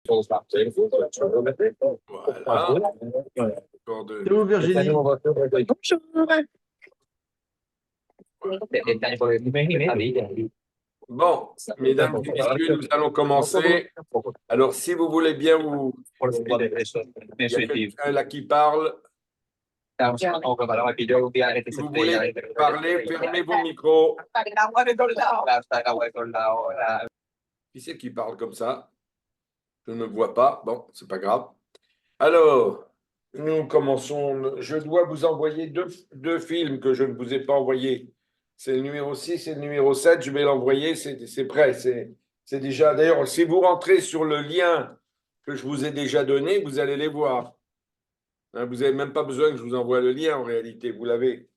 Voilà. C'est où, Virginie? Bon, mesdames et messieurs, nous allons commencer. Alors, si vous voulez bien vous... Il y a quelqu'un là qui parle. Si vous voulez parler, fermez vos micros. Qui c'est qui parle comme ça? Je ne vois pas. Bon, c'est pas grave. Alors, nous commençons. Je dois vous envoyer deux films que je ne vous ai pas envoyés. C'est le numéro 6 et le numéro 7. Je vais l'envoyer. C'est prêt. C'est déjà. D'ailleurs, si vous rentrez sur le lien que je vous ai déjà donné, vous allez les voir. Hein, vous n'avez même pas besoin que je vous envoie le lien en réalité. Vous l'avez.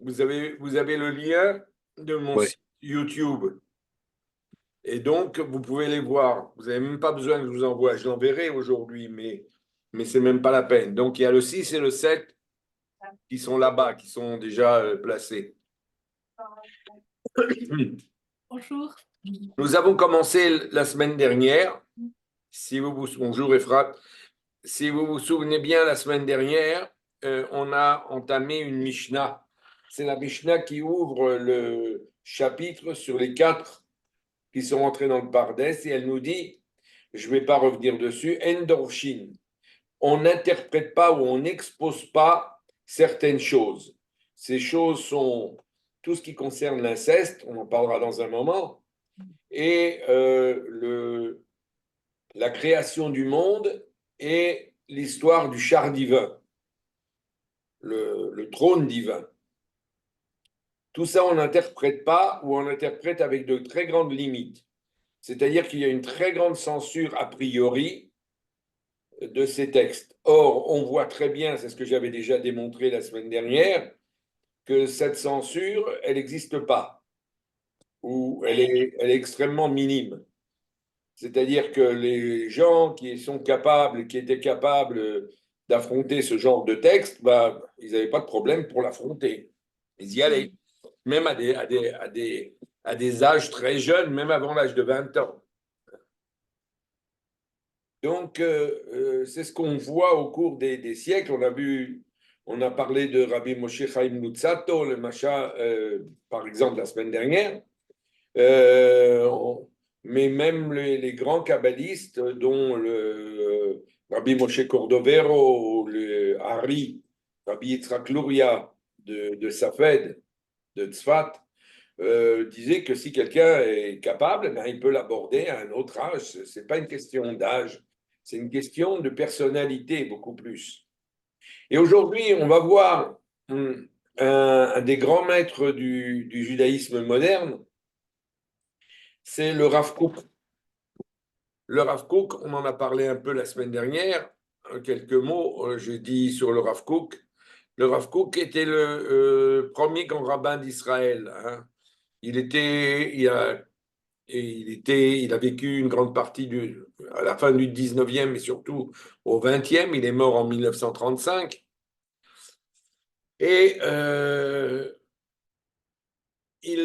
Vous avez le lien de mon site YouTube. Et donc, vous pouvez les voir. Vous n'avez même pas besoin que je vous envoie. Je l'enverrai aujourd'hui, mais ce n'est même pas la peine. Donc, il y a le 6 et le 7 qui sont là-bas, qui sont déjà placés. Bonjour. Nous avons commencé la semaine dernière. Bonjour Ephrat. Si vous vous souvenez bien, la semaine dernière, on a entamé une Mishnah. C'est la Mishnah qui ouvre le chapitre sur les 4 qui sont entrés dans le Pardès et elle nous dit, je ne vais pas revenir dessus, Endorshin. On n'interprète pas ou on n'expose pas certaines choses. Ces choses sont tout ce qui concerne l'inceste, on en parlera dans un moment, et la création du monde et l'histoire du char divin, le trône divin. Tout ça, on n'interprète pas ou on interprète avec de très grandes limites. C'est-à-dire qu'il y a une très grande censure a priori de ces textes. Or, on voit très bien, c'est ce que j'avais déjà démontré la semaine dernière, que cette censure, elle n'existe pas, ou elle est extrêmement minime. C'est-à-dire que les gens qui étaient capables d'affronter ce genre de texte, bah, ils n'avaient pas de problème pour l'affronter. Ils y allaient, même à des âges très jeunes, même avant l'âge de 20 ans. Donc, c'est ce qu'on voit au cours des siècles. On a parlé de Rabbi Moshe Chaim Luzzatto, le Macha, par exemple, la semaine dernière. Mais même les grands kabbalistes, dont le Rabbi Moshe Cordovero, le Hari, Rabbi Yitzhak Luria de Safed, de Tzfat, disaient que si quelqu'un est capable, ben, il peut l'aborder à un autre âge. Ce n'est pas une question d'âge, c'est une question de personnalité beaucoup plus. Et aujourd'hui, on va voir un des grands maîtres du judaïsme moderne, c'est le Rav Kook. Le Rav Kook, on en a parlé un peu la semaine dernière, quelques mots, j'ai dit sur le Rav Kook. Le Rav Kook était le premier grand rabbin d'Israël. Hein. Il a vécu une grande partie à la fin du 19e et surtout au 20e. Il est mort en 1935. Et il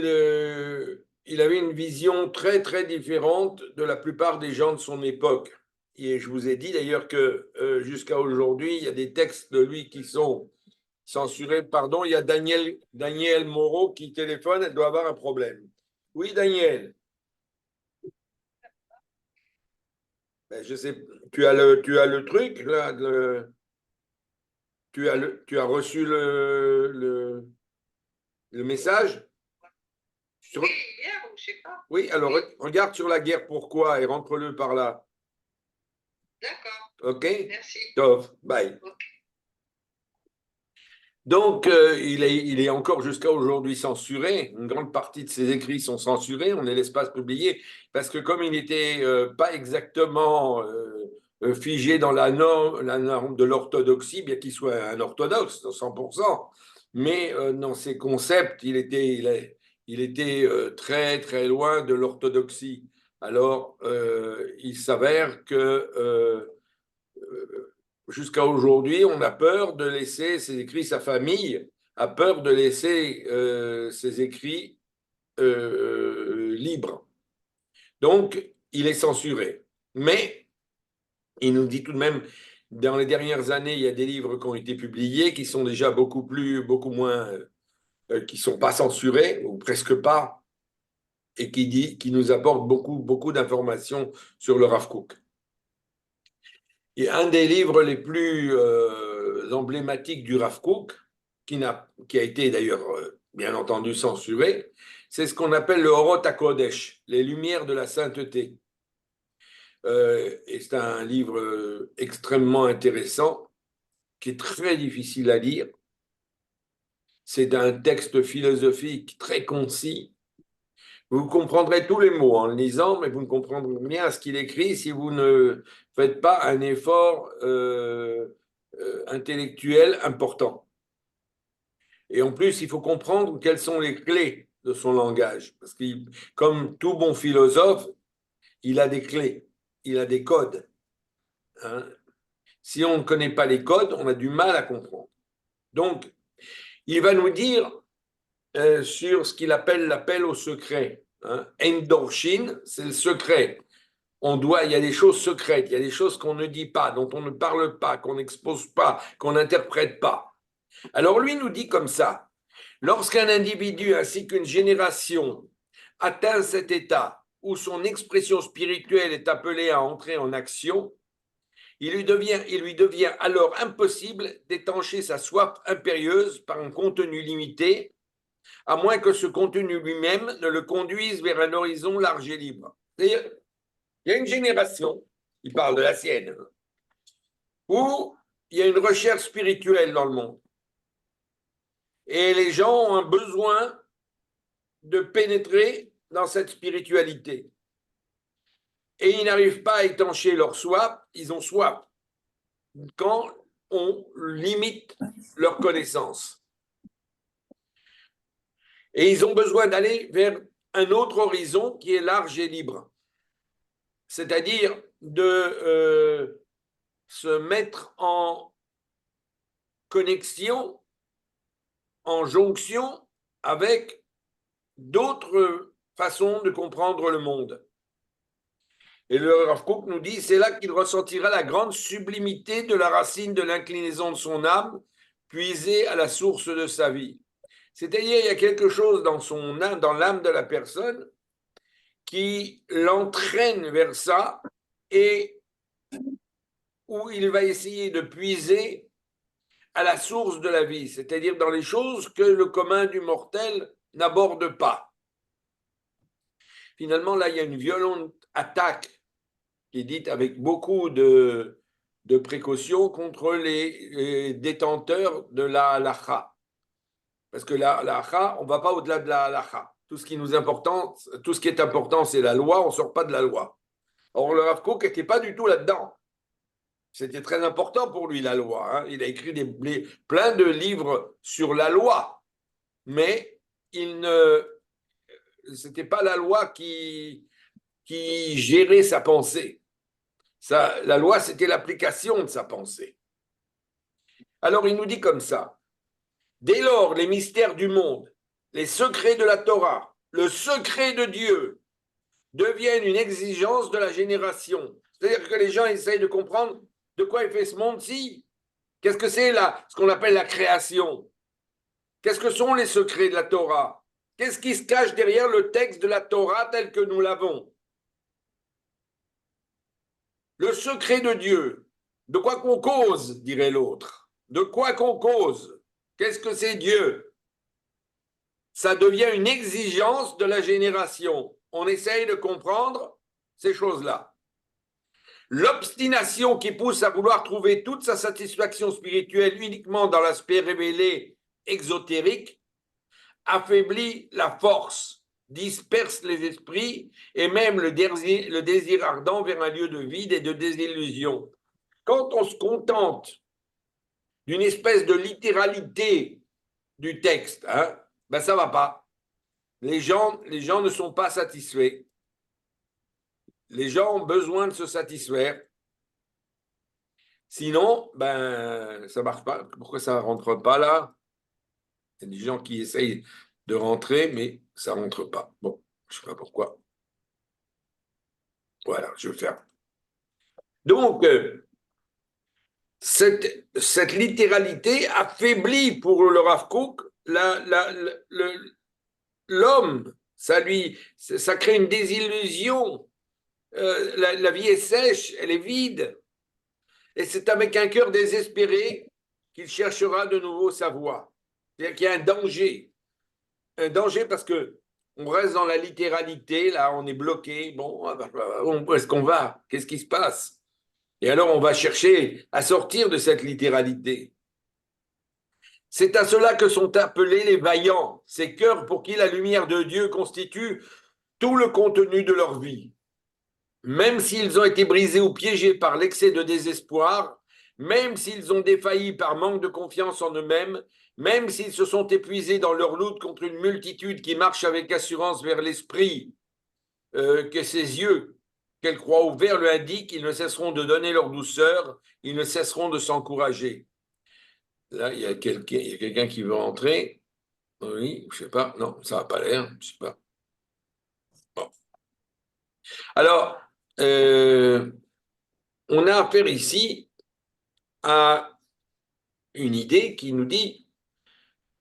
avait une vision très, très différente de la plupart des gens de son époque. Et je vous ai dit d'ailleurs que jusqu'à aujourd'hui, il y a des textes de lui qui sont censurés. Pardon, il y a Daniel Moreau qui téléphone, elle doit avoir un problème. Oui, Daniel. Ben, je sais, tu as le truc, là, tu as reçu le message? Oui, hier, ou je sais pas. Oui, alors regarde sur la guerre, pourquoi, et rentre-le par là. D'accord. OK? Merci. Tov, bye. Ok. Donc, il est encore jusqu'à aujourd'hui censuré. Une grande partie de ses écrits sont censurés. On ne les laisse pas se publier parce que comme il n'était pas exactement figé dans la norme de l'orthodoxie, bien qu'il soit un orthodoxe, 100%, mais dans ses concepts, il était très, très loin de l'orthodoxie. Alors, il s'avère que jusqu'à aujourd'hui, on a peur de laisser ses écrits, sa famille a peur de laisser ses écrits libres. Donc, il est censuré. Mais il nous dit tout de même, dans les dernières années, il y a des livres qui ont été publiés qui sont déjà beaucoup moins, qui ne sont pas censurés, ou presque pas, et qui nous apportent beaucoup d'informations sur le Rav Kook. Et un des livres les plus emblématiques du Rav Kook, qui a été d'ailleurs, bien entendu, censuré, c'est ce qu'on appelle le Orot HaKodesh, les Lumières de la Sainteté. Et c'est un livre extrêmement intéressant, qui est très difficile à lire. C'est un texte philosophique très concis. Vous comprendrez tous les mots en le lisant, mais vous ne comprendrez rien ce qu'il écrit si vous ne faites pas un effort intellectuel important. Et en plus, il faut comprendre quelles sont les clés de son langage. Parce que, comme tout bon philosophe, il a des clés, il a des codes. Hein. Si on ne connaît pas les codes, on a du mal à comprendre. Donc, il va nous dire sur ce qu'il appelle l'appel au secret. Endorshin, c'est le secret. Il y a des choses secrètes, il y a des choses qu'on ne dit pas, dont on ne parle pas, qu'on n'expose pas, qu'on n'interprète pas. Alors lui nous dit comme ça, lorsqu'un individu ainsi qu'une génération atteint cet état où son expression spirituelle est appelée à entrer en action, il lui devient alors impossible d'étancher sa soif impérieuse par un contenu limité, à moins que ce contenu lui-même ne le conduise vers un horizon large et libre. C'est-à-dire, il y a une génération, il parle de la sienne, où il y a une recherche spirituelle dans le monde. Et les gens ont un besoin de pénétrer dans cette spiritualité. Et ils n'arrivent pas à étancher leur soif, ils ont soif quand on limite leur connaissance. Et ils ont besoin d'aller vers un autre horizon qui est large et libre. C'est-à-dire de se mettre en connexion, en jonction avec d'autres façons de comprendre le monde. Et le Rav Kook nous dit, c'est là qu'il ressentira la grande sublimité de la racine de l'inclinaison de son âme, puisée à la source de sa vie. C'est-à-dire, il y a quelque chose dans son âme, dans l'âme de la personne, qui l'entraîne vers ça et où il va essayer de puiser à la source de la vie, c'est-à-dire dans les choses que le commun du mortel n'aborde pas. Finalement, là, il y a une violente attaque qui est dite avec beaucoup de précautions contre les détenteurs de la halacha. Parce que la halacha, on ne va pas au-delà de la halacha. Tout ce qui est important, c'est la loi, on ne sort pas de la loi. Or, le Rav Kook n'était pas du tout là-dedans. C'était très important pour lui, la loi. Hein. Il a écrit plein de livres sur la loi. Mais c'était pas la loi qui gérait sa pensée. La loi, c'était l'application de sa pensée. Alors, il nous dit comme ça. Dès lors, les mystères du monde, les secrets de la Torah, le secret de Dieu deviennent une exigence de la génération. C'est-à-dire que les gens essayent de comprendre de quoi est fait ce monde-ci. Qu'est-ce que c'est là, ce qu'on appelle la création? Qu'est-ce que sont les secrets de la Torah? Qu'est-ce qui se cache derrière le texte de la Torah tel que nous l'avons? Le secret de Dieu. De quoi qu'on cause, dirait l'autre. De quoi qu'on cause. Qu'est-ce que c'est Dieu? Ça devient une exigence de la génération. On essaye de comprendre ces choses-là. L'obstination qui pousse à vouloir trouver toute sa satisfaction spirituelle uniquement dans l'aspect révélé exotérique affaiblit la force, disperse les esprits et même le désir ardent vers un lieu de vide et de désillusion. Quand on se contente d'une espèce de littéralité du texte, ben ça ne va pas. Les gens ne sont pas satisfaits. Les gens ont besoin de se satisfaire. Sinon, ben, ça ne marche pas. Pourquoi ça ne rentre pas là? Il y a des gens qui essayent de rentrer, mais ça ne rentre pas. Bon, je ne sais pas pourquoi. Voilà, je vais faire. Donc, cette littéralité affaiblit pour le Rav Kook l'homme. Ça crée une désillusion. La vie est sèche, elle est vide. Et c'est avec un cœur désespéré qu'il cherchera de nouveau sa voie. C'est-à-dire qu'il y a un danger. Un danger parce que on reste dans la littéralité, là, on est bloqué. Bon, où est-ce qu'on va? Qu'est-ce qui se passe? Et alors, on va chercher à sortir de cette littéralité. C'est à cela que sont appelés les vaillants, ces cœurs pour qui la lumière de Dieu constitue tout le contenu de leur vie. Même s'ils ont été brisés ou piégés par l'excès de désespoir, même s'ils ont défailli par manque de confiance en eux-mêmes, même s'ils se sont épuisés dans leur lutte contre une multitude qui marche avec assurance vers l'esprit, que ses yeux, qu'elle croit ouverts, lui indiquent, ils ne cesseront de donner leur douceur, ils ne cesseront de s'encourager. Là, il y a quelqu'un qui veut entrer. Oui, je ne sais pas. Non, ça n'a pas l'air. Je ne sais pas. Bon. Alors, on a affaire ici à une idée qui nous dit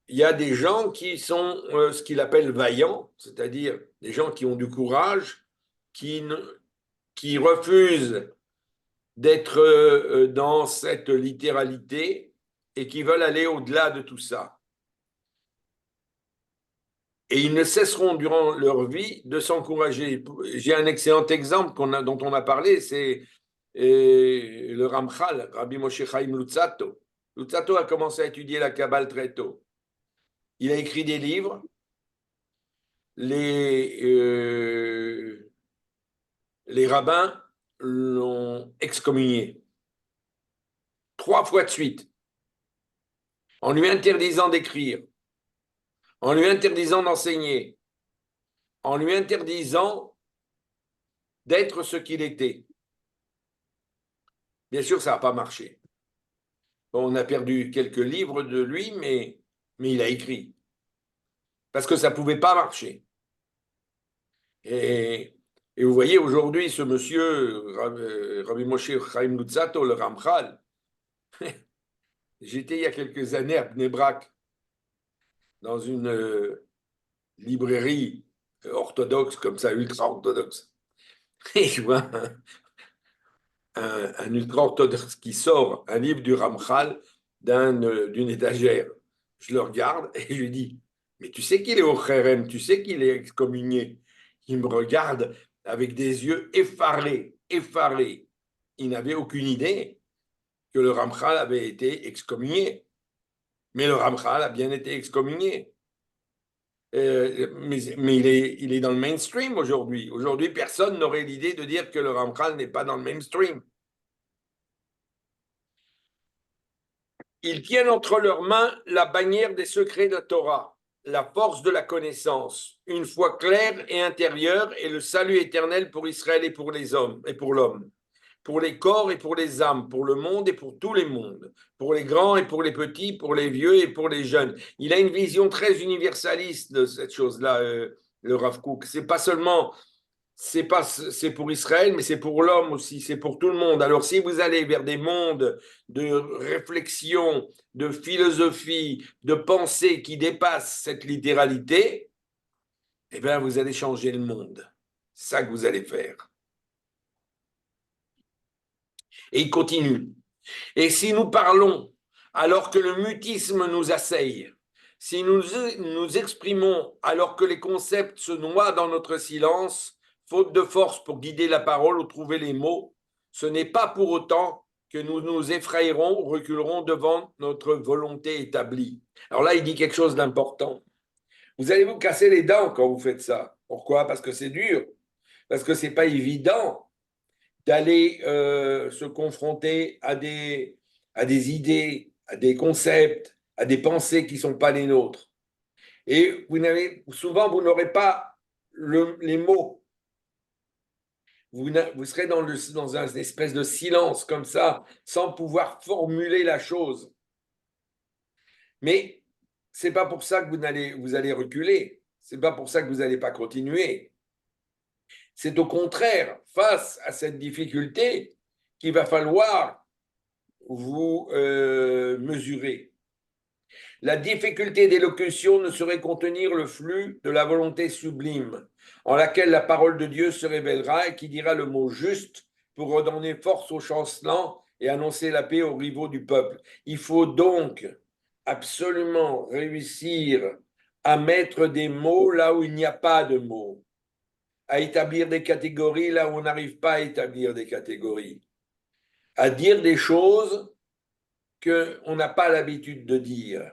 il y a des gens qui sont ce qu'il appelle vaillants, c'est-à-dire des gens qui ont du courage, qui refusent d'être dans cette littéralité et qui veulent aller au-delà de tout ça. Et ils ne cesseront durant leur vie de s'encourager. J'ai un excellent exemple dont on a parlé, c'est le Ramchal, Rabbi Moshe Chaim Luzzatto. Luzzatto a commencé à étudier la Kabbale très tôt. Il a écrit des livres. Les rabbins l'ont excommunié 3 fois de suite, en lui interdisant d'écrire, en lui interdisant d'enseigner, en lui interdisant d'être ce qu'il était. Bien sûr, ça n'a pas marché. On a perdu quelques livres de lui, mais il a écrit. Parce que ça ne pouvait pas marcher. Et vous voyez, aujourd'hui, ce monsieur, Rabbi Moshe Chaim Luzzatto, le Ramchal, j'étais il y a quelques années à Bnei Brak, dans une librairie orthodoxe, comme ça, ultra-orthodoxe. Et je vois un ultra-orthodoxe qui sort un livre du Ramchal d'une étagère. Je le regarde et je lui dis, mais tu sais qu'il est au Kherem, tu sais qu'il est excommunié. Il me regarde avec des yeux effarés, effarés. Il n'avait aucune idée que le Ramchal avait été excommunié. Mais le Ramchal a bien été excommunié. Mais il est dans le mainstream aujourd'hui. Aujourd'hui, personne n'aurait l'idée de dire que le Ramchal n'est pas dans le mainstream. Ils tiennent entre leurs mains la bannière des secrets de la Torah, la force de la connaissance, une foi claire et intérieure et le salut éternel pour Israël et pour les hommes et pour l'homme, pour les corps et pour les âmes, pour le monde et pour tous les mondes, pour les grands et pour les petits, pour les vieux et pour les jeunes. Il a une vision très universaliste de cette chose-là, le Rav Kook. C'est pas seulement c'est pour Israël, mais c'est pour l'homme aussi, c'est pour tout le monde. Alors, si vous allez vers des mondes de réflexion, de philosophie, de pensée qui dépassent cette littéralité, eh bien, vous allez changer le monde. C'est ça que vous allez faire. Et il continue. Et si nous parlons alors que le mutisme nous assaille, si nous nous exprimons alors que les concepts se noient dans notre silence, faute de force pour guider la parole ou trouver les mots, ce n'est pas pour autant que nous nous effrayerons, reculerons devant notre volonté établie. Alors là, il dit quelque chose d'important. Vous allez vous casser les dents quand vous faites ça. Pourquoi? Parce que c'est dur. Parce que ce n'est pas évident d'aller se confronter à des idées, à des concepts, à des pensées qui ne sont pas les nôtres. Et souvent, vous n'aurez pas les mots. Vous serez dans une espèce de silence comme ça, sans pouvoir formuler la chose. Mais ce n'est pas pour ça que vous allez reculer. Ce n'est pas pour ça que vous n'allez pas continuer. C'est au contraire, face à cette difficulté, qu'il va falloir vous mesurer. La difficulté d'élocution ne saurait contenir le flux de la volonté sublime, en laquelle la parole de Dieu se révélera et qui dira le mot juste pour redonner force aux chancelants et annoncer la paix aux rivaux du peuple. Il faut donc absolument réussir à mettre des mots là où il n'y a pas de mots, à établir des catégories là où on n'arrive pas à établir des catégories, à dire des choses qu'on n'a pas l'habitude de dire.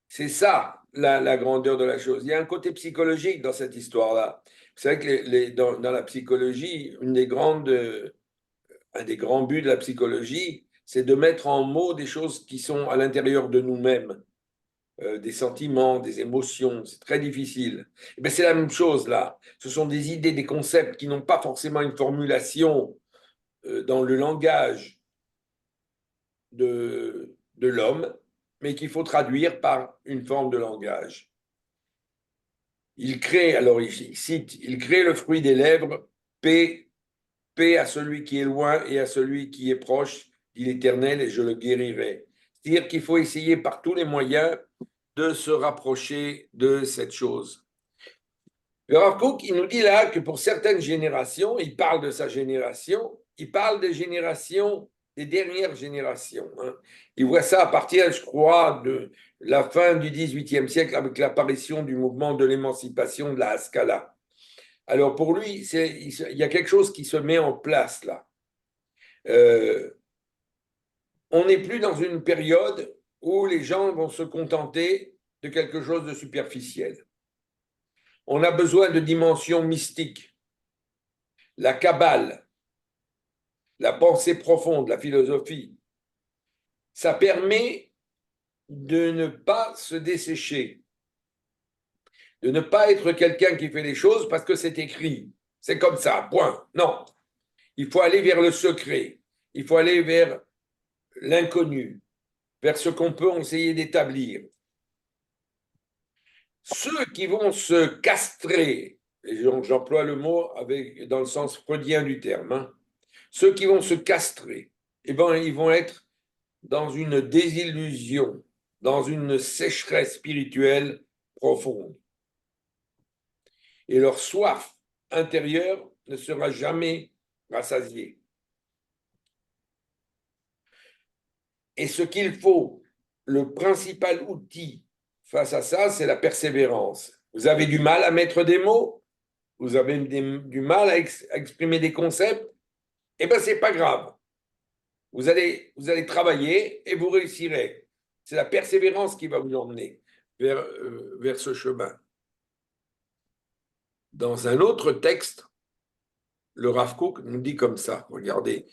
C'est ça la grandeur de la chose. Il y a un côté psychologique dans cette histoire-là. Vous savez que dans la psychologie, un des grands buts de la psychologie, c'est de mettre en mots des choses qui sont à l'intérieur de nous-mêmes, des sentiments, des émotions. C'est très difficile. Et bien, c'est la même chose là. Ce sont des idées, des concepts qui n'ont pas forcément une formulation dans le langage de l'homme, mais qu'il faut traduire par une forme de langage. Il crée, alors il cite, il crée le fruit des lèvres, paix, paix à celui qui est loin et à celui qui est proche, dit l'Éternel, et je le guérirai. C'est-à-dire qu'il faut essayer par tous les moyens de se rapprocher de cette chose. Le Rav Kook, il nous dit là que pour certaines générations, il parle de sa génération, il parle des générations, des dernières générations. Il voit ça à partir, je crois, de la fin du XVIIIe siècle avec l'apparition du mouvement de l'émancipation de la Haskalah. Alors pour lui, il y a quelque chose qui se met en place là. On n'est plus dans une période où les gens vont se contenter de quelque chose de superficiel. On a besoin de dimensions mystiques. La Kabbale, la pensée profonde, la philosophie, ça permet de ne pas se dessécher, de ne pas être quelqu'un qui fait les choses parce que c'est écrit. C'est comme ça, point. Non. Il faut aller vers le secret. Il faut aller vers l'inconnu, vers ce qu'on peut essayer d'établir. Ceux qui vont se castrer, et j'emploie le mot dans le sens freudien du terme, ceux qui vont se castrer, eh ben, ils vont être dans une désillusion, dans une sécheresse spirituelle profonde. Et leur soif intérieure ne sera jamais rassasiée. Et ce qu'il faut, le principal outil face à ça, c'est la persévérance. Vous avez du mal à mettre des mots, vous avez du mal à exprimer des concepts, eh bien, ce n'est pas grave. Vous allez travailler et vous réussirez. C'est la persévérance qui va vous emmener vers ce chemin. Dans un autre texte, le Rav Kook nous dit comme ça, regardez,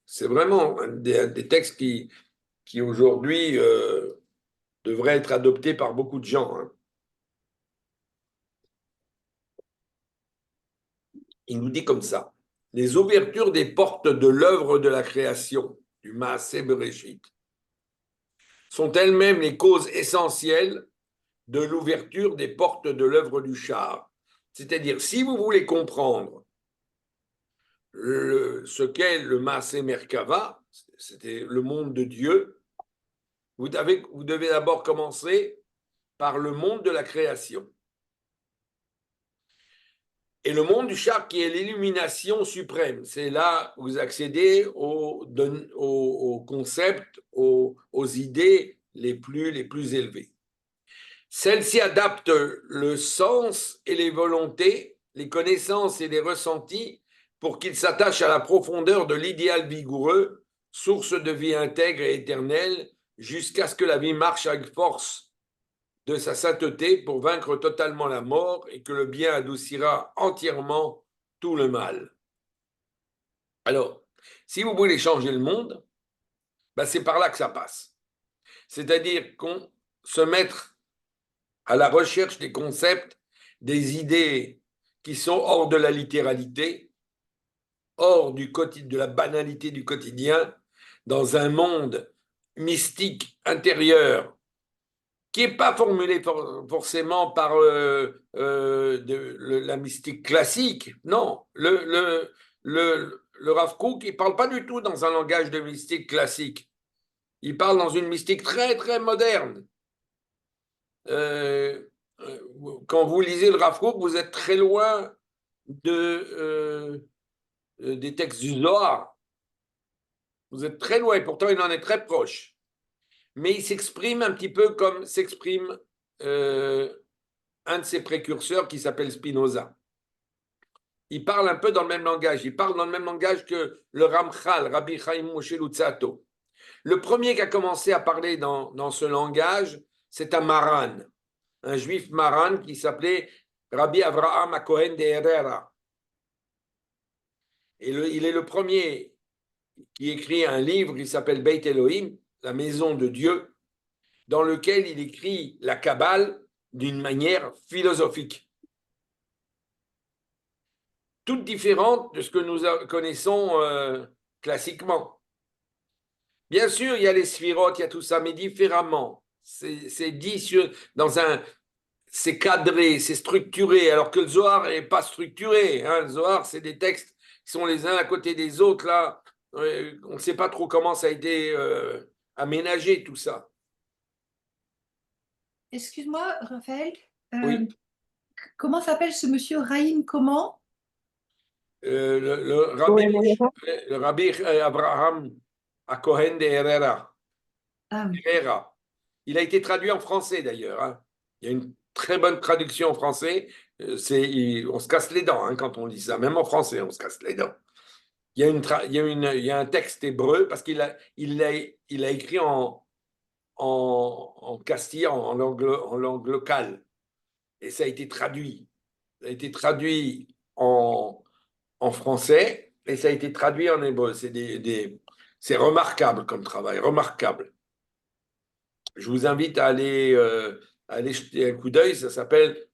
c'est vraiment un des textes qui aujourd'hui devrait être adopté par beaucoup de gens. Il nous dit comme ça, les ouvertures des portes de l'œuvre de la création, du Maaseh Bereshit, sont elles-mêmes les causes essentielles de l'ouverture des portes de l'œuvre du Char. C'est-à-dire, si vous voulez comprendre ce qu'est le Maaseh Merkava, c'était le monde de Dieu, vous devez d'abord commencer par le monde de la création. Et le monde du Char qui est l'illumination suprême, c'est là où vous accédez aux concepts, aux idées les plus élevées. Celle-ci adapte le sens et les volontés, les connaissances et les ressentis pour qu'ils s'attachent à la profondeur de l'idéal vigoureux, source de vie intègre et éternelle, jusqu'à ce que la vie marche avec force de sa sainteté pour vaincre totalement la mort et que le bien adoucira entièrement tout le mal. Alors, si vous voulez changer le monde, ben c'est par là que ça passe. C'est-à-dire qu'on se mettre à la recherche des concepts, des idées qui sont hors de la littéralité, hors de la banalité du quotidien, dans un monde mystique intérieur qui n'est pas formulé forcément par la mystique classique. Non, le Rav Kook, il ne parle pas du tout dans un langage de mystique classique. Il parle dans une mystique très, très moderne. Quand vous lisez le Rav Kook, vous êtes très loin des textes du Zohar. Vous êtes très loin, et pourtant il en est très proche. Mais il s'exprime un petit peu comme s'exprime un de ses précurseurs qui s'appelle Spinoza. Il parle un peu dans le même langage. Il parle dans le même langage que le Ramchal, Rabbi Chaim Moshe Luzzatto. Le premier qui a commencé à parler dans ce langage, c'est un Maran, un juif Maran qui s'appelait Rabbi Avraham Cohen de Herrera. Et il est le premier qui écrit un livre qui s'appelle Beit Elohim, la maison de Dieu, dans lequel il écrit la Kabbale d'une manière philosophique. Toute différente de ce que nous connaissons classiquement. Bien sûr, il y a les sphirotes, il y a tout ça, mais différemment. C'est dit dans un... C'est cadré, c'est structuré, alors que le Zohar n'est pas structuré. Hein. Le Zohar, c'est des textes qui sont les uns à côté des autres, là. On ne sait pas trop comment ça a été aménagé, tout ça. Excuse-moi, Raphaël. Oui. Comment s'appelle ce monsieur Raïm comment? Le Rabbi Abraham à Cohen de Herrera. Ah oui. Herrera. Il a été traduit en français d'ailleurs. Hein. Il y a une très bonne traduction en français. On se casse les dents hein, quand on lit ça. Même en français, on se casse les dents. Il y a un texte hébreu parce il a écrit en castillan, en langue locale. Et ça a été traduit. Ça a été traduit en français et ça a été traduit en hébreu. C'est remarquable comme travail, remarquable. Je vous invite à aller jeter un coup d'œil. Ça s'appelle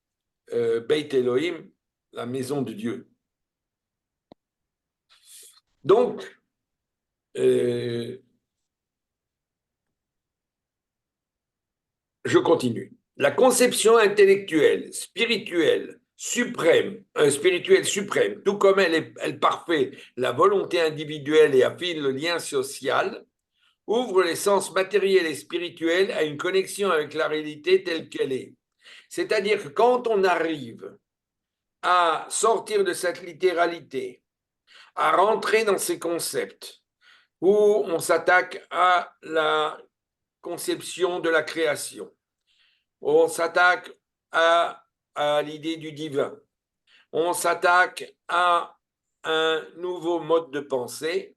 Beit Elohim, la maison de Dieu. Donc, je continue. La conception intellectuelle, spirituelle, spirituelle suprême, tout comme elle parfait la volonté individuelle et affine le lien social, ouvre les sens matériels et spirituels à une connexion avec la réalité telle qu'elle est. C'est-à-dire que quand on arrive à sortir de cette littéralité, à rentrer dans ces concepts, où on s'attaque à la conception de la création, où on s'attaque à l'idée du divin, on s'attaque à un nouveau mode de pensée,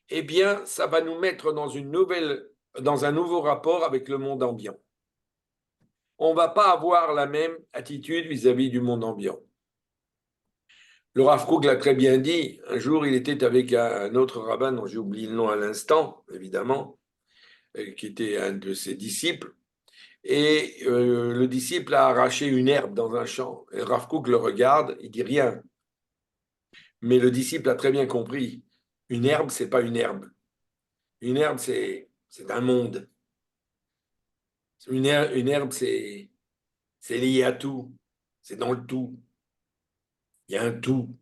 eh bien, ça va nous mettre dans un nouveau rapport avec le monde ambiant. On ne va pas avoir la même attitude vis-à-vis du monde ambiant. Le Rav Kook l'a très bien dit. Un jour, il était avec un autre rabbin dont j'ai oublié le nom à l'instant, évidemment, qui était un de ses disciples. Et le disciple a arraché une herbe dans un champ. Et Rav Kook le regarde, il dit rien. Mais le disciple a très bien compris. Une herbe, c'est pas une herbe. Une herbe, c'est un monde. Une herbe, c'est lié à tout. C'est dans le tout. Il y a un tout.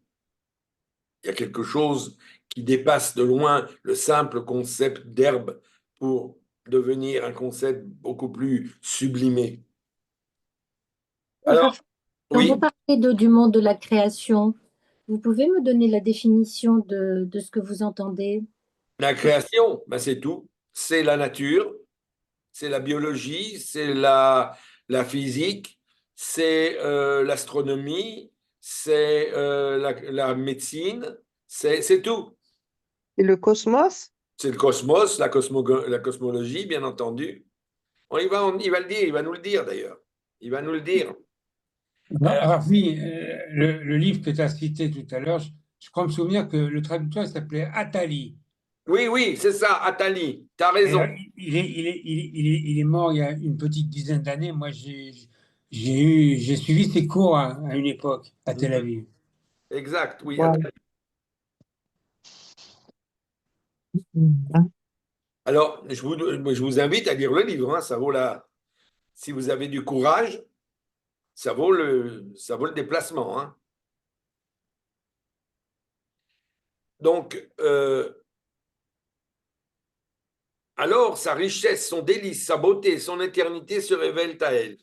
Il y a quelque chose qui dépasse de loin le simple concept d'herbe pour devenir un concept beaucoup plus sublimé. Alors, Quand vous oui, parlez du monde de la création, vous pouvez me donner la définition de ce que vous entendez? la création, ben c'est tout. C'est la nature, c'est la biologie, c'est la physique, c'est l'astronomie, c'est la médecine, c'est tout. Et le cosmos? C'est le cosmos, la cosmologie, bien entendu. Il va le dire, il va nous le dire d'ailleurs. Il va nous le dire. Rafi, le livre que tu as cité tout à l'heure, je crois me souvenir que le traducteur s'appelait Attali. Oui, c'est ça, Attali, tu as Et, raison. il est mort il y a une petite dizaine d'années. Moi, j'ai suivi ses cours à une époque à Tel Aviv. Exact, oui. Ouais. Alors, je vous invite à lire le livre. Hein, ça vaut si vous avez du courage, ça vaut le déplacement. Hein. Donc, alors sa richesse, son délice, sa beauté, son éternité se révèlent à elle.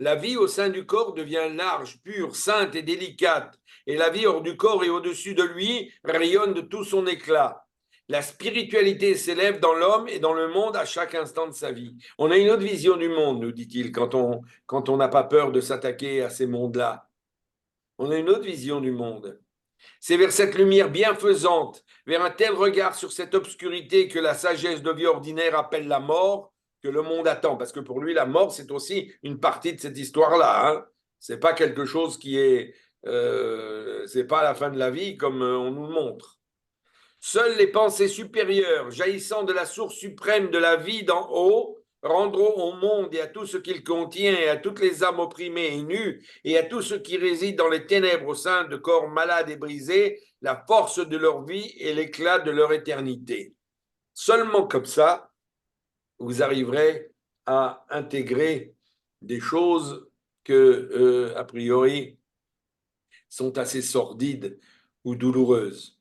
La vie au sein du corps devient large, pure, sainte et délicate, et la vie hors du corps et au-dessus de lui rayonne de tout son éclat. La spiritualité s'élève dans l'homme et dans le monde à chaque instant de sa vie. On a une autre vision du monde, nous dit-il, quand on n'a pas peur de s'attaquer à ces mondes-là. On a une autre vision du monde. C'est vers cette lumière bienfaisante, vers un tel regard sur cette obscurité que la sagesse de vie ordinaire appelle la mort, que le monde attend. Parce que pour lui, la mort, c'est aussi une partie de cette histoire-là. Hein. C'est pas quelque chose qui est... c'est pas la fin de la vie comme on nous le montre. Seules les pensées supérieures, jaillissant de la source suprême de la vie d'en haut, rendront au monde et à tout ce qu'il contient, et à toutes les âmes opprimées et nues, et à tous ceux qui résident dans les ténèbres au sein de corps malades et brisés, la force de leur vie et l'éclat de leur éternité. Seulement comme ça, vous arriverez à intégrer des choses que, a priori, sont assez sordides ou douloureuses.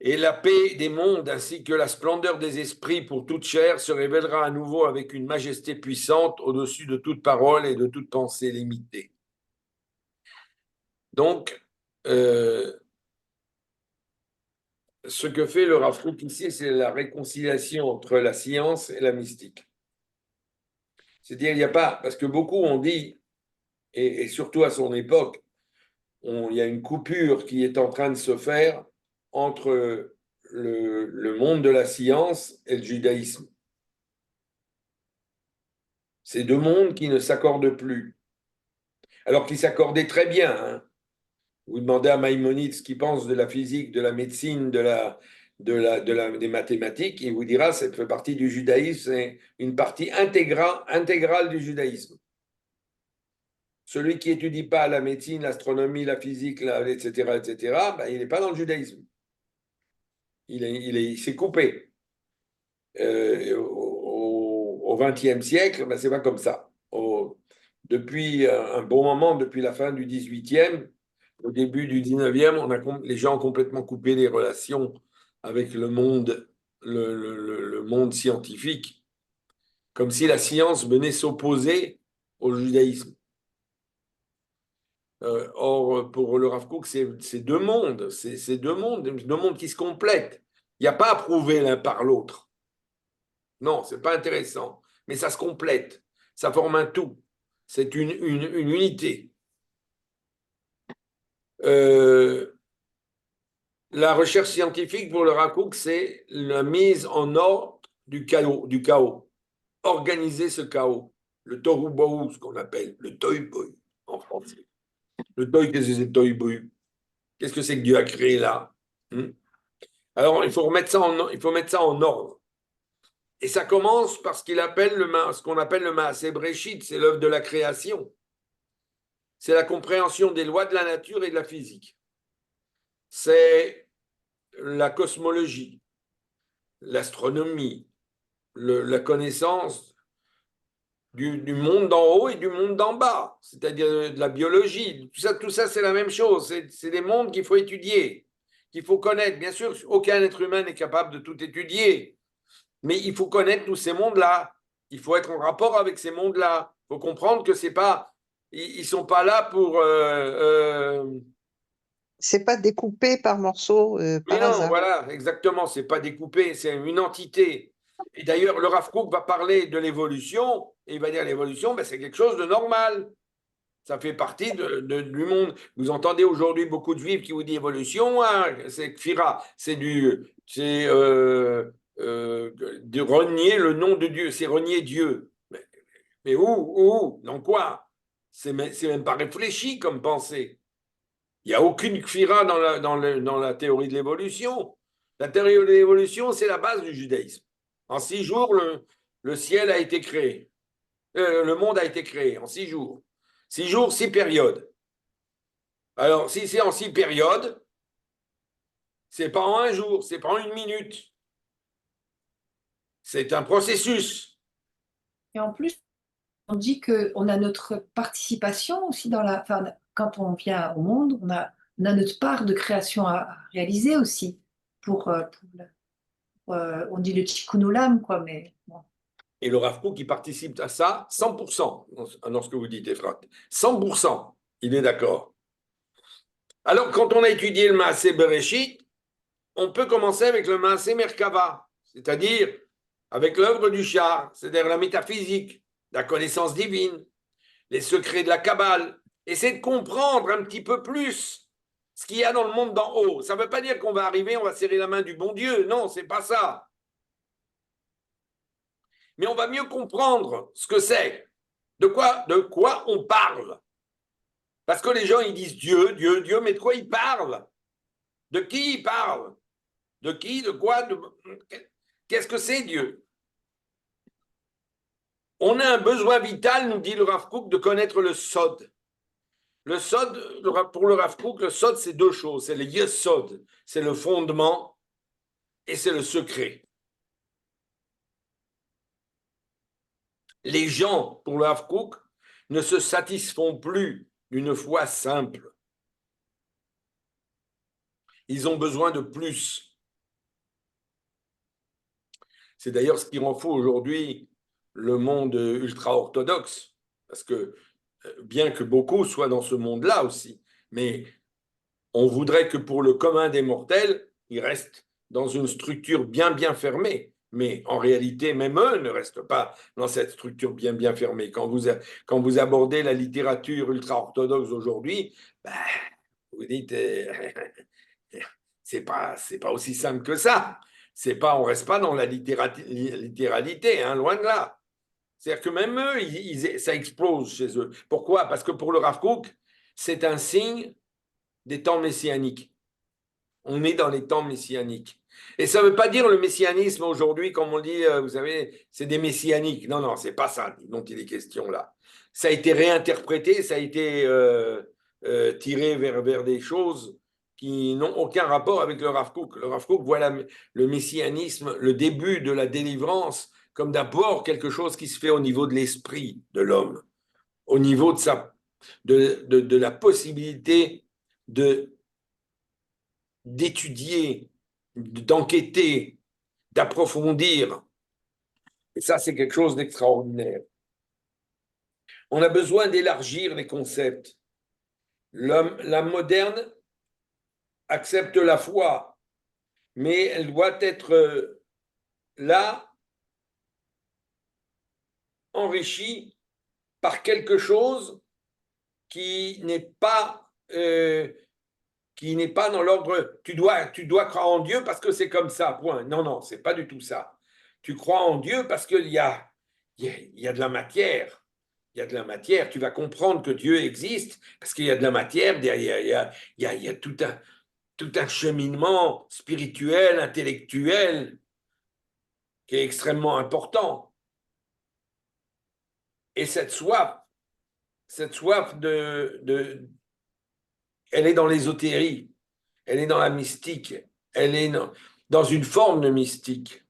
Et la paix des mondes ainsi que la splendeur des esprits pour toute chair se révélera à nouveau avec une majesté puissante au-dessus de toute parole et de toute pensée limitée. Donc, ce que fait le Rav Kook ici, c'est la réconciliation entre la science et la mystique. C'est-à-dire, il n'y a pas, parce que beaucoup ont dit, et surtout à son époque, il y a une coupure qui est en train de se faire entre le monde de la science et le judaïsme. C'est deux mondes qui ne s'accordent plus. Alors qu'ils s'accordaient très bien. Hein. Vous demandez à Maïmonide ce qu'il pense de la physique, de la médecine, des mathématiques, il vous dira que ça fait partie du judaïsme, c'est une partie intégrale du judaïsme. Celui qui n'étudie pas la médecine, l'astronomie, la physique, etc., ben, il n'est pas dans le judaïsme. Il s'est coupé. Au XXe siècle, ben, c'est pas comme ça. Depuis un bon moment, depuis la fin du XVIIIe, au début du XIXe, les gens ont complètement coupé les relations avec le monde, le monde scientifique, comme si la science venait s'opposer au judaïsme. Or, pour le Rav Kook, c'est deux mondes, c'est deux mondes qui se complètent. Il n'y a pas à prouver l'un par l'autre. Non, ce n'est pas intéressant, mais ça se complète, ça forme un tout, c'est une unité. La recherche scientifique pour le Rav Kook, c'est la mise en ordre du chaos, organiser ce chaos, le tohu bohu, ce qu'on appelle le tohu bohu en français. Le tohu, qu'est-ce que c'est le tohu bohu? Qu'est-ce que c'est que Dieu a créé là? Alors, il faut mettre ça en ordre. Et ça commence par ce qu'on appelle le Maaseh Breshit, c'est l'œuvre de la création. C'est la compréhension des lois de la nature et de la physique. C'est la cosmologie, l'astronomie, la connaissance du monde d'en haut et du monde d'en bas, c'est-à-dire de la biologie. Tout ça c'est la même chose. C'est des mondes qu'il faut étudier, qu'il faut connaître. Bien sûr, aucun être humain n'est capable de tout étudier. Mais il faut connaître tous ces mondes-là. Il faut être en rapport avec ces mondes-là. Il faut comprendre que c'est pas, ils sont pas là pour. C'est pas découpé par morceaux par non, hasard. voilà, exactement. C'est pas découpé, c'est une entité. Et d'ailleurs, le Rav Kook va parler de l'évolution et il va dire l'évolution, ben, c'est quelque chose de normal. Ça fait partie du monde. Vous entendez aujourd'hui beaucoup de juifs qui vous disent évolution, hein, c'est Kfira, c'est de renier le nom de Dieu, c'est renier Dieu. Mais où? Dans quoi? C'est même pas réfléchi comme pensée. Il n'y a aucune kfira dans la théorie de l'évolution. La théorie de l'évolution, c'est la base du judaïsme. En 6 jours, le ciel a été créé. Le monde a été créé en 6 jours. 6 jours, 6 périodes. Alors, si c'est en 6 périodes, c'est pas en 1 jour, c'est pas en 1 minute. C'est un processus. Et en plus, on dit qu'on a notre participation aussi dans la. Enfin, quand on vient au monde, on a on a notre part de création à réaliser aussi. On dit le tikkun olam, quoi, mais bon. Et le Rav Kook, il participe à ça 100% dans ce que vous dites, Efrat. 100%, il est d'accord. Alors, quand on a étudié le Maaseh Bereshit, on peut commencer avec le Maaseh Merkava, c'est-à-dire avec l'œuvre du char, c'est-à-dire la métaphysique, la connaissance divine, les secrets de la Kabbale. Essayer de comprendre un petit peu plus ce qu'il y a dans le monde d'en haut. Ça ne veut pas dire qu'on va arriver, on va serrer la main du bon Dieu. Non, c'est pas ça. Mais on va mieux comprendre ce que c'est. De quoi on parle. Parce que les gens, ils disent Dieu, Dieu, Dieu, mais de quoi ils parlent? De qui ils parlent? De qui? De quoi? Qu'est-ce que c'est Dieu? On a un besoin vital, nous dit le Rav Kook, de connaître le Sod. Le Sod, pour le Rav Kook, le Sod, c'est deux choses. C'est le Yesod, c'est le fondement, et c'est le secret. Les gens, pour le Rav Kook, ne se satisfont plus d'une foi simple. Ils ont besoin de plus. C'est d'ailleurs ce qui rend fou aujourd'hui le monde ultra-orthodoxe, parce que bien que beaucoup soient dans ce monde-là aussi, mais on voudrait que pour le commun des mortels, ils restent dans une structure bien fermée. Mais en réalité, même eux ne restent pas dans cette structure bien fermée. Quand vous abordez la littérature ultra-orthodoxe aujourd'hui, ben, vous dites, c'est pas aussi simple que ça. C'est pas, on reste pas dans la littéralité, hein, loin de là. C'est-à-dire que même eux, ça explose chez eux. Pourquoi? Parce que pour le Rav Kook, c'est un signe des temps messianiques. On est dans les temps messianiques. Et ça ne veut pas dire le messianisme aujourd'hui, comme on dit, vous savez, c'est des messianiques. Non, non, c'est pas ça dont il est question là. Ça a été réinterprété, ça a été tiré vers des choses qui n'ont aucun rapport avec le Rav Kook. Le Rav Kook voit le messianisme, le début de la délivrance, comme d'abord quelque chose qui se fait au niveau de l'esprit de l'homme, au niveau de la possibilité d'étudier, d'enquêter, d'approfondir. Et ça, c'est quelque chose d'extraordinaire. On a besoin d'élargir les concepts. La moderne accepte la foi, mais elle doit être là, enrichie par quelque chose qui n'est pas dans l'ordre, tu dois croire en Dieu parce que c'est comme ça, point. Non, non, c'est pas du tout ça. Tu crois en Dieu parce qu'il y a de la matière. Il y a de la matière. Tu vas comprendre que Dieu existe parce qu'il y a de la matière. Il y a tout un cheminement spirituel, intellectuel qui est extrêmement important. Et cette soif elle est dans l'ésotérie, elle est dans la mystique, elle est dans une forme de mystique.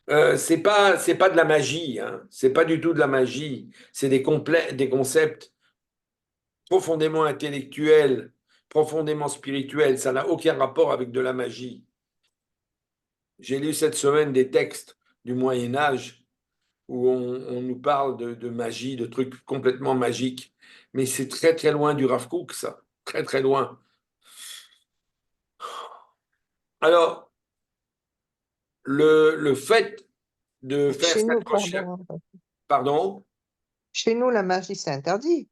C'est pas de la magie, hein. C'est pas du tout de la magie. C'est des concepts profondément intellectuels, profondément spirituels. Ça n'a aucun rapport avec de la magie. J'ai lu cette semaine des textes du Moyen Âge où on nous parle de magie, de trucs complètement magiques. Mais c'est très loin du Rav Kook, ça. Très loin. Alors, le fait de faire Chez nous, cette recherche. pardon. Pardon? Chez nous, la magie, c'est interdit.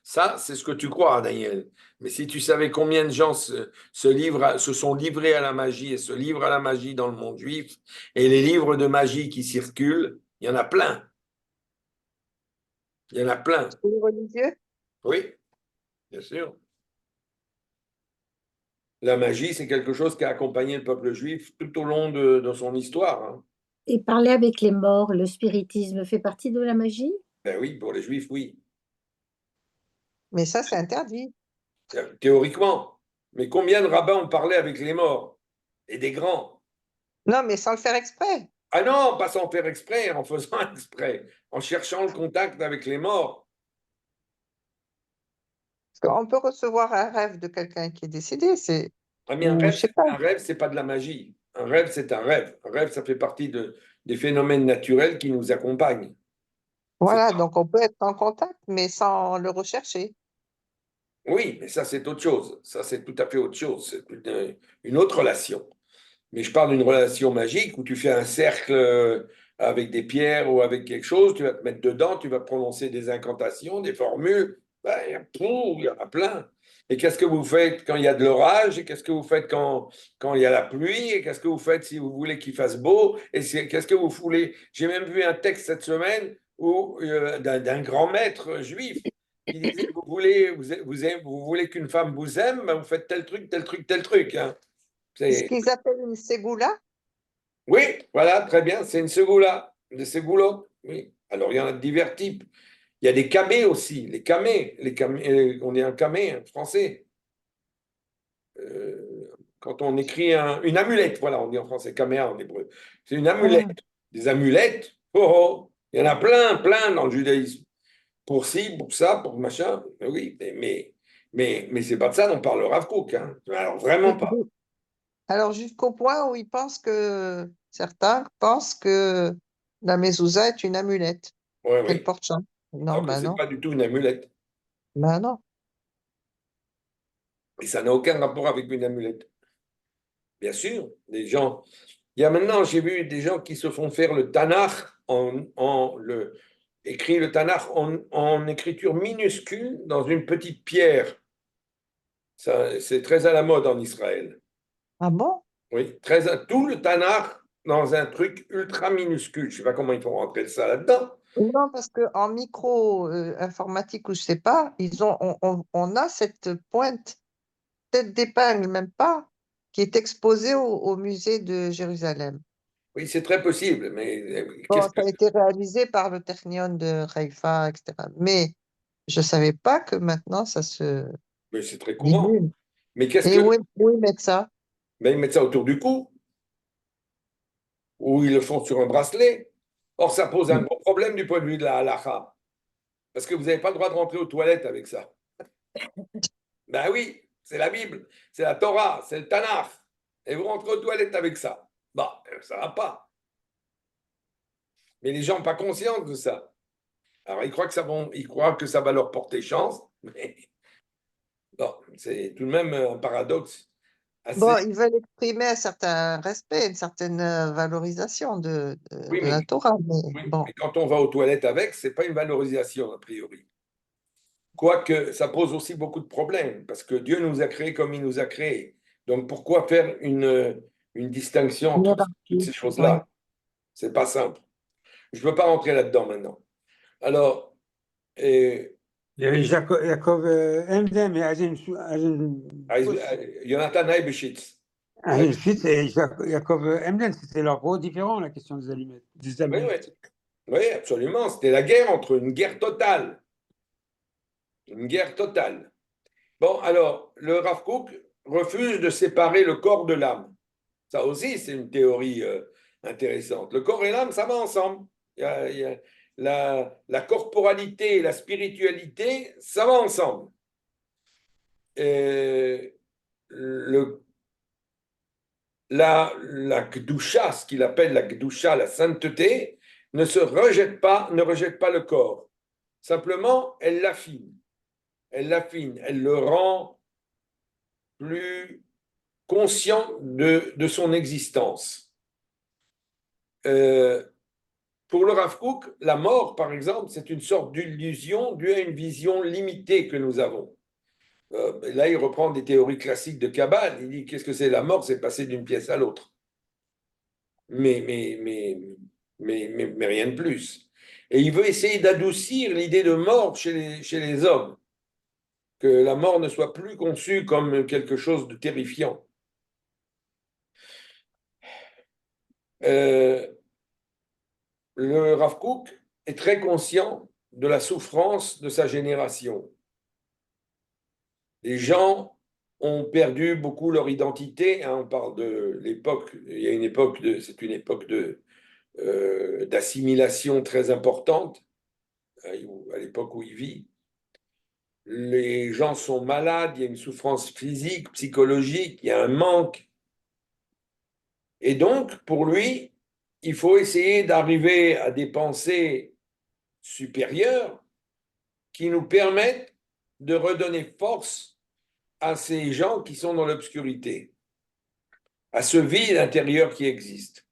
Ça, c'est ce que tu crois, Daniel. Mais si tu savais combien de gens se sont livrés à la magie et se livrent à la magie dans le monde juif, et les livres de magie qui circulent, il y en a plein. Il y en a plein. Les religieux? Oui, bien sûr. La magie, c'est quelque chose qui a accompagné le peuple juif tout au long de son histoire, hein. Et parler avec les morts, le spiritisme fait partie de la magie? Ben oui, pour les juifs, oui. Mais ça, c'est interdit. Théoriquement. Mais combien de rabbins ont parlé avec les morts? Et des grands? Non, mais sans le faire exprès. Ah non, pas sans faire exprès, en faisant exprès, en cherchant le contact avec les morts. Parce qu'on peut recevoir un rêve de quelqu'un qui est décédé, c'est, Ah, mais ou je sais pas. un rêve, c'est pas de la magie. Un rêve, c'est un rêve. Un rêve, ça fait partie des phénomènes naturels qui nous accompagnent. Voilà, donc on peut être en contact, mais sans le rechercher. Oui, mais ça, c'est autre chose. Ça, c'est tout à fait autre chose. C'est une autre relation. Mais je parle d'une relation magique où tu fais un cercle avec des pierres ou avec quelque chose, tu vas te mettre dedans, tu vas prononcer des incantations, des formules. Ben, il y en a plein. Et qu'est-ce que vous faites quand il y a de l'orage? Et qu'est-ce que vous faites quand il y a la pluie? Et qu'est-ce que vous faites si vous voulez qu'il fasse beau? Et qu'est-ce que vous voulez? J'ai même vu un texte cette semaine d'un grand maître juif qui disait, vous voulez qu'une femme vous aime, ben vous faites tel truc, tel truc, tel truc, hein. C'est ce qu'ils appellent une ségoula. Oui, voilà, très bien, c'est une segoula, des segoulottes, oui. Alors, il y en a de divers types. Il y a des camés aussi, les camés, on dit un camé, un français. Quand on écrit une amulette, voilà, on dit en français caméa en hébreu. C'est une amulette. Ah. Des amulettes, il y en a plein, plein dans le judaïsme. Pour ci, pour ça, pour machin, oui, mais c'est pas de ça dont parle le Rav Kook, hein. Alors, vraiment pas. Alors, jusqu'au point où ils pensent que, certains pensent que la mezouza est une amulette, Oui, qu'elle oui. porte chance. Non, Alors que ben c'est non, pas du tout une amulette. ben non. Et ça n'a aucun rapport avec une amulette. Bien sûr, des gens. Il y a maintenant, j'ai vu des gens qui se font faire le Tanakh écrit le Tanakh en écriture minuscule dans une petite pierre. Ça, c'est très à la mode en Israël. Ah bon? Oui, tout le Tanakh dans un truc ultra minuscule. Je ne sais pas comment ils font rentrer ça là-dedans. Non, parce qu'en micro informatique ou je sais pas, on a cette pointe, tête d'épingle, même pas, qui est exposée au musée de Jérusalem. Oui, c'est très possible, mais Bon, qu'est-ce ça que. a été réalisé par le Technion de Haïfa, etc. Mais je savais pas que maintenant ça se Mais c'est très courant. divulgue. Mais qu'est-ce Et que. où ils mettent ça? Ben, ils mettent ça autour du cou, ou ils le font sur un bracelet. Or, ça pose un gros problème du point de vue de la halakha. Parce que vous n'avez pas le droit de rentrer aux toilettes avec ça. Ben oui, c'est la Bible, c'est la Torah, c'est le Tanakh. Et vous rentrez aux toilettes avec ça. Bah, ça va pas. Mais les gens n'ont pas conscience de ça. Alors, ils croient que ça va leur porter chance, mais bon, c'est tout de même un paradoxe assez. Bon, ils veulent exprimer un certain respect, une certaine valorisation Oui, de la Torah, mais bon. mais quand on va aux toilettes avec, c'est pas une valorisation, a priori. Quoique, ça pose aussi beaucoup de problèmes, parce que Dieu nous a créés comme il nous a créés. Donc, pourquoi faire une distinction entre toutes ces Ouais. choses-là? C'est pas simple. Je ne veux pas rentrer là-dedans maintenant. Alors, Il y avait Jacob Emden, mais Jonathan Eibeshitz. Eisenschitz et Jacob Emden, c'était leur gros différent, la question des aliments. Des Oui, oui. amulettes. Oui, absolument. C'était la guerre une guerre totale. Une guerre totale. Bon, alors, le Rav Kook refuse de séparer le corps de l'âme. Ça aussi, c'est une théorie intéressante. Le corps et l'âme, ça va ensemble. Il y a la corporalité et la spiritualité, ça va ensemble. Et la Gdusha, ce qu'il appelle la Gdusha, la sainteté, ne rejette pas le corps. Simplement, elle l'affine. Elle l'affine, elle le rend plus conscient de son existence. Pour le Rav Kook, la mort, par exemple, c'est une sorte d'illusion due à une vision limitée que nous avons. Là, il reprend des théories classiques de Kabbale. Il dit qu'est-ce que c'est la mort? C'est passer d'une pièce à l'autre. Mais rien de plus. Et il veut essayer d'adoucir l'idée de mort chez les hommes, que la mort ne soit plus conçue comme quelque chose de terrifiant. Le Rav Kook est très conscient de la souffrance de sa génération. Les gens ont perdu beaucoup leur identité. On parle de l'époque, il y a une époque c'est une époque d'assimilation très importante, à l'époque où il vit. les gens sont malades, il y a une souffrance physique, psychologique, il y a un manque. Et donc, pour lui, il faut essayer d'arriver à des pensées supérieures qui nous permettent de redonner force à ces gens qui sont dans l'obscurité, à ce vide intérieur qui existe.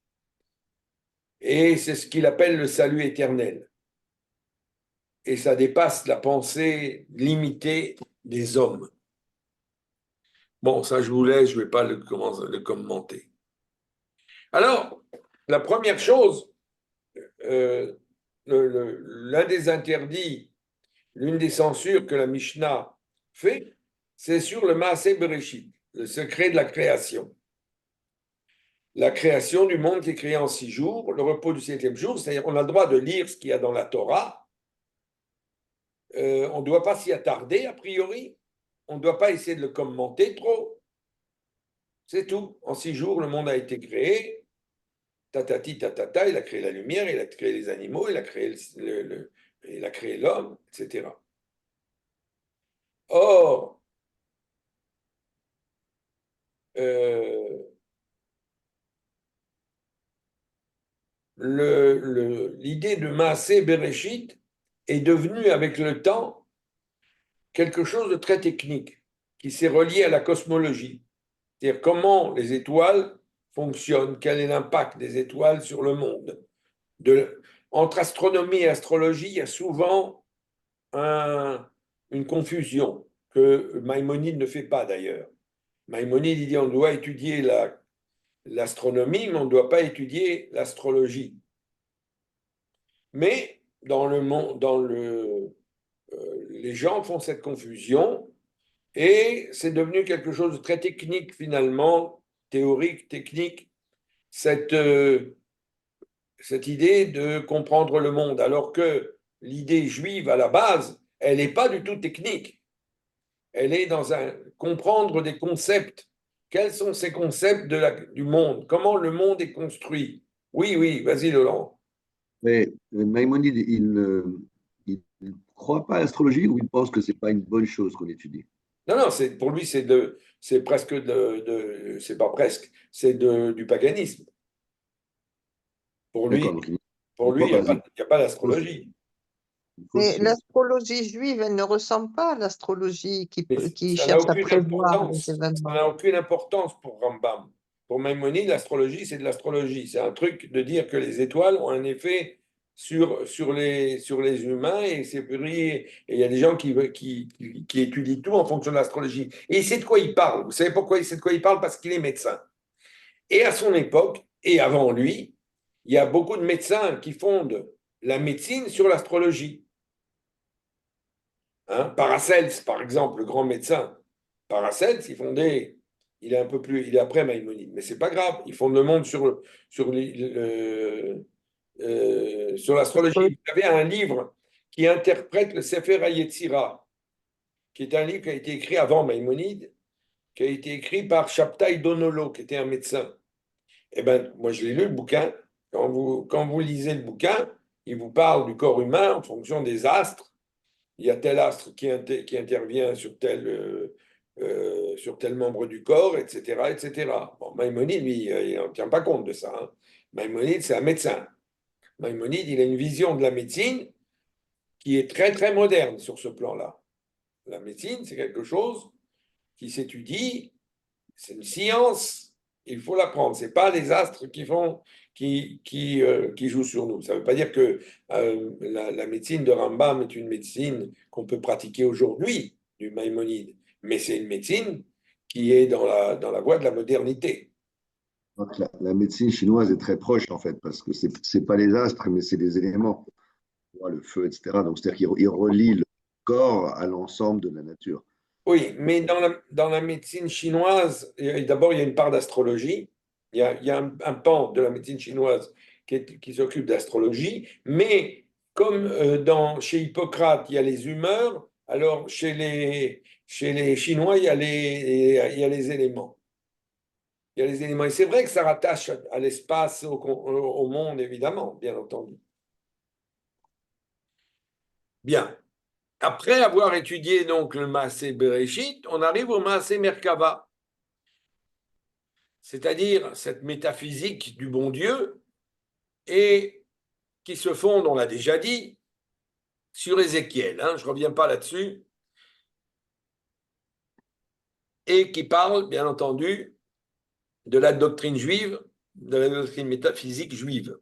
Et c'est ce qu'il appelle le salut éternel. Et ça dépasse la pensée limitée des hommes. Bon, ça je vous laisse, je ne vais pas le commenter. Alors, la première chose, l'un des interdits, l'une des censures que la Mishnah fait, c'est sur le Maaseh Bereshit, le secret de la création. La création du monde qui est créé en 6 jours, le repos du 7e jour, c'est-à-dire qu'on a le droit de lire ce qu'il y a dans la Torah. On ne doit pas s'y attarder, a priori. On ne doit pas essayer de le commenter trop. C'est tout. En 6 jours, le monde a été créé. Tatati, tatata, il a créé la lumière, il a créé les animaux, il a créé il a créé l'homme, etc. Or, l'idée de Maaseh Bereshit est devenue avec le temps quelque chose de très technique qui s'est relié à la cosmologie. C'est-à-dire comment les étoiles fonctionnent, quel est l'impact des étoiles sur le monde. Entre astronomie et astrologie, il y a souvent une confusion que Maïmonide ne fait pas d'ailleurs. Maïmonide il dit on doit étudier l'astronomie, mais on ne doit pas étudier l'astrologie. Mais dans le monde, les gens font cette confusion et c'est devenu quelque chose de très technique finalement, théorique, technique, cette idée de comprendre le monde, alors que l'idée juive à la base, elle n'est pas du tout technique. Elle est dans comprendre des concepts. Quels sont ces concepts du monde? Comment le monde est construit? Oui, oui, vas-y, Laurent. Mais Maïmonide, il ne croit pas à l'astrologie ou il pense que ce n'est pas une bonne chose qu'on étudie? Non, non, pour lui, c'est presque c'est pas presque, c'est du paganisme. Pour lui, D'accord, donc il n'y a pas d'astrologie. Mais l'astrologie juive, elle ne ressemble pas à l'astrologie qui Ça n'a cherche à aucune prévoir les importance. Ça événements. n'a aucune importance pour Rambam. Pour Maïmonide, l'astrologie, c'est de l'astrologie. C'est un truc de dire que les étoiles ont un effet sur les humains et il y a des gens qui étudient tout en fonction de l'astrologie. Et il sait de quoi il parle. Vous savez pourquoi il sait de quoi il parle? Parce qu'il est médecin. Et à son époque, et avant lui, il y a beaucoup de médecins qui fondent la médecine sur l'astrologie. Paracels, par exemple, le grand médecin, Paracels, il est un peu plus, il est après Maïmonide, mais c'est pas grave, il fonde le monde sur l'astrologie. Il y avait un livre qui interprète le Sefer HaYetzira, qui est un livre qui a été écrit avant Maïmonide, qui a été écrit par Shabtai Donolo, qui était un médecin. Eh bien, moi, je l'ai lu, le bouquin. Quand vous lisez le bouquin, il vous parle du corps humain en fonction des astres. Il y a tel astre qui intervient sur tel membre du corps, etc., etc. Bon, Maïmonide, lui, il n'en tient pas compte de ça. Hein. Maïmonide, c'est un médecin. Maïmonide, il a une vision de la médecine qui est très, très moderne sur ce plan-là. La médecine, c'est quelque chose qui s'étudie, c'est une science, il faut l'apprendre. Ce n'est pas les astres qui jouent sur nous. Ça ne veut pas dire que la médecine de Rambam est une médecine qu'on peut pratiquer aujourd'hui, du Maïmonide, mais c'est une médecine qui est dans la voie de la modernité. Donc, la médecine chinoise est très proche, en fait, parce que ce n'est pas les astres, mais c'est des éléments, le feu, etc. Donc, c'est-à-dire qu'il relie le corps à l'ensemble de la nature. Oui, mais dans la médecine chinoise, d'abord, il y a une part d'astrologie. Il y a un pan de la médecine chinoise qui s'occupe d'astrologie, mais comme chez Hippocrate, il y a les humeurs, alors chez les Chinois, il y a les éléments. Il y a les éléments. Et c'est vrai que ça rattache à l'espace, au monde, évidemment, bien entendu. Bien. après avoir étudié donc le Maaseh Bereshit, on arrive au Maaseh Merkava, c'est-à-dire cette métaphysique du bon Dieu, et qui se fonde, on l'a déjà dit, sur Ézéchiel, je ne reviens pas là-dessus, et qui parle, bien entendu, de la doctrine juive, de la doctrine métaphysique juive.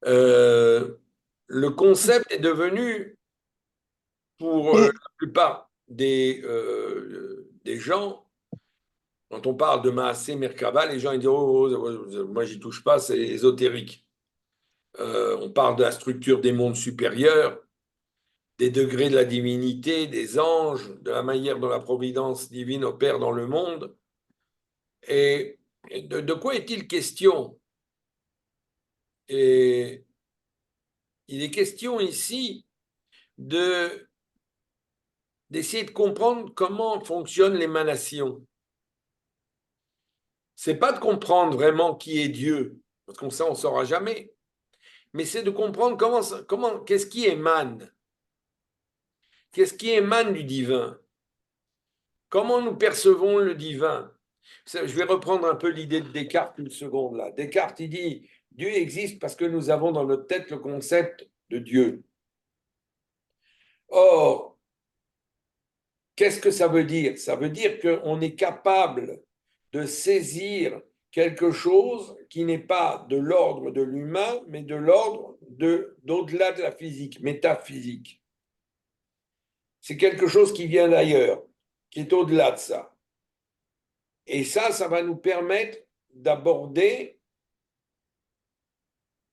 Le concept est devenu, pour la plupart des gens, quand on parle de Maaseh Merkava, les gens ils disent moi j'y touche pas, c'est ésotérique. On parle de la structure des mondes supérieurs, des degrés de la divinité, des anges, de la manière dont la providence divine opère dans le monde. Et de quoi est-il question? Et il est question ici d'essayer de comprendre comment fonctionne l'émanation. C'est pas de comprendre vraiment qui est Dieu, parce qu'on ça on ne saura jamais, mais c'est de comprendre qu'est-ce qui émane, du divin, comment nous percevons le divin. Je vais reprendre un peu l'idée de Descartes une seconde là. Descartes, il dit Dieu existe parce que nous avons dans notre tête le concept de Dieu. Or, qu'est-ce que ça veut dire? Ça veut dire qu'on est capable de saisir quelque chose qui n'est pas de l'ordre de l'humain, mais de l'ordre d'au-delà de la physique, métaphysique. C'est quelque chose qui vient d'ailleurs, qui est au-delà de ça. Et ça va nous permettre d'aborder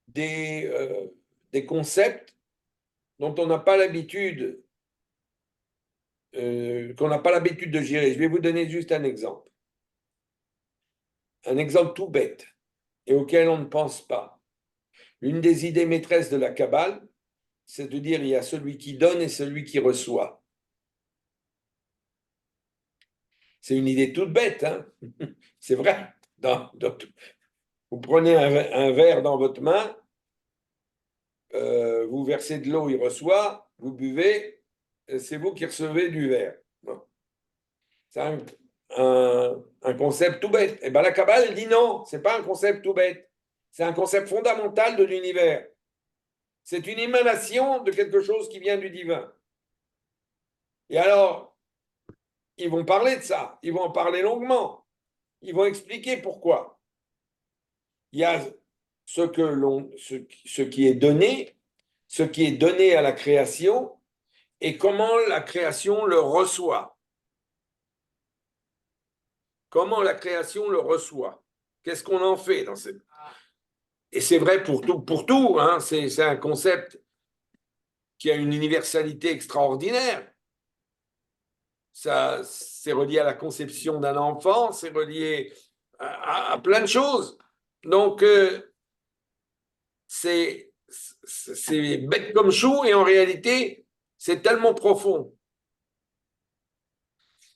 des concepts dont on n'a pas l'habitude, qu'on n'a pas l'habitude de gérer. Je vais vous donner juste un exemple. Un exemple tout bête et auquel on ne pense pas. L'une des idées maîtresses de la Kabbale, c'est de dire il y a celui qui donne et celui qui reçoit. C'est une idée toute bête, c'est vrai. Vous prenez un verre dans votre main, vous versez de l'eau, il reçoit, vous buvez, c'est vous qui recevez du verre. Bon. C'est un concept tout bête. Et bien la Kabbale, elle dit non, ce n'est pas un concept tout bête. C'est un concept fondamental de l'univers. C'est une émanation de quelque chose qui vient du divin. Et alors, ils vont parler de ça, ils vont en parler longuement, ils vont expliquer pourquoi. Il y a ce qui est donné à la création et comment la création le reçoit. Comment la création le reçoit. Qu'est-ce qu'on en fait dans cette... Et c'est vrai pour tout, c'est un concept qui a une universalité extraordinaire. Ça, c'est relié à la conception d'un enfant, c'est relié à plein de choses. Donc, c'est bête comme chou et en réalité, c'est tellement profond.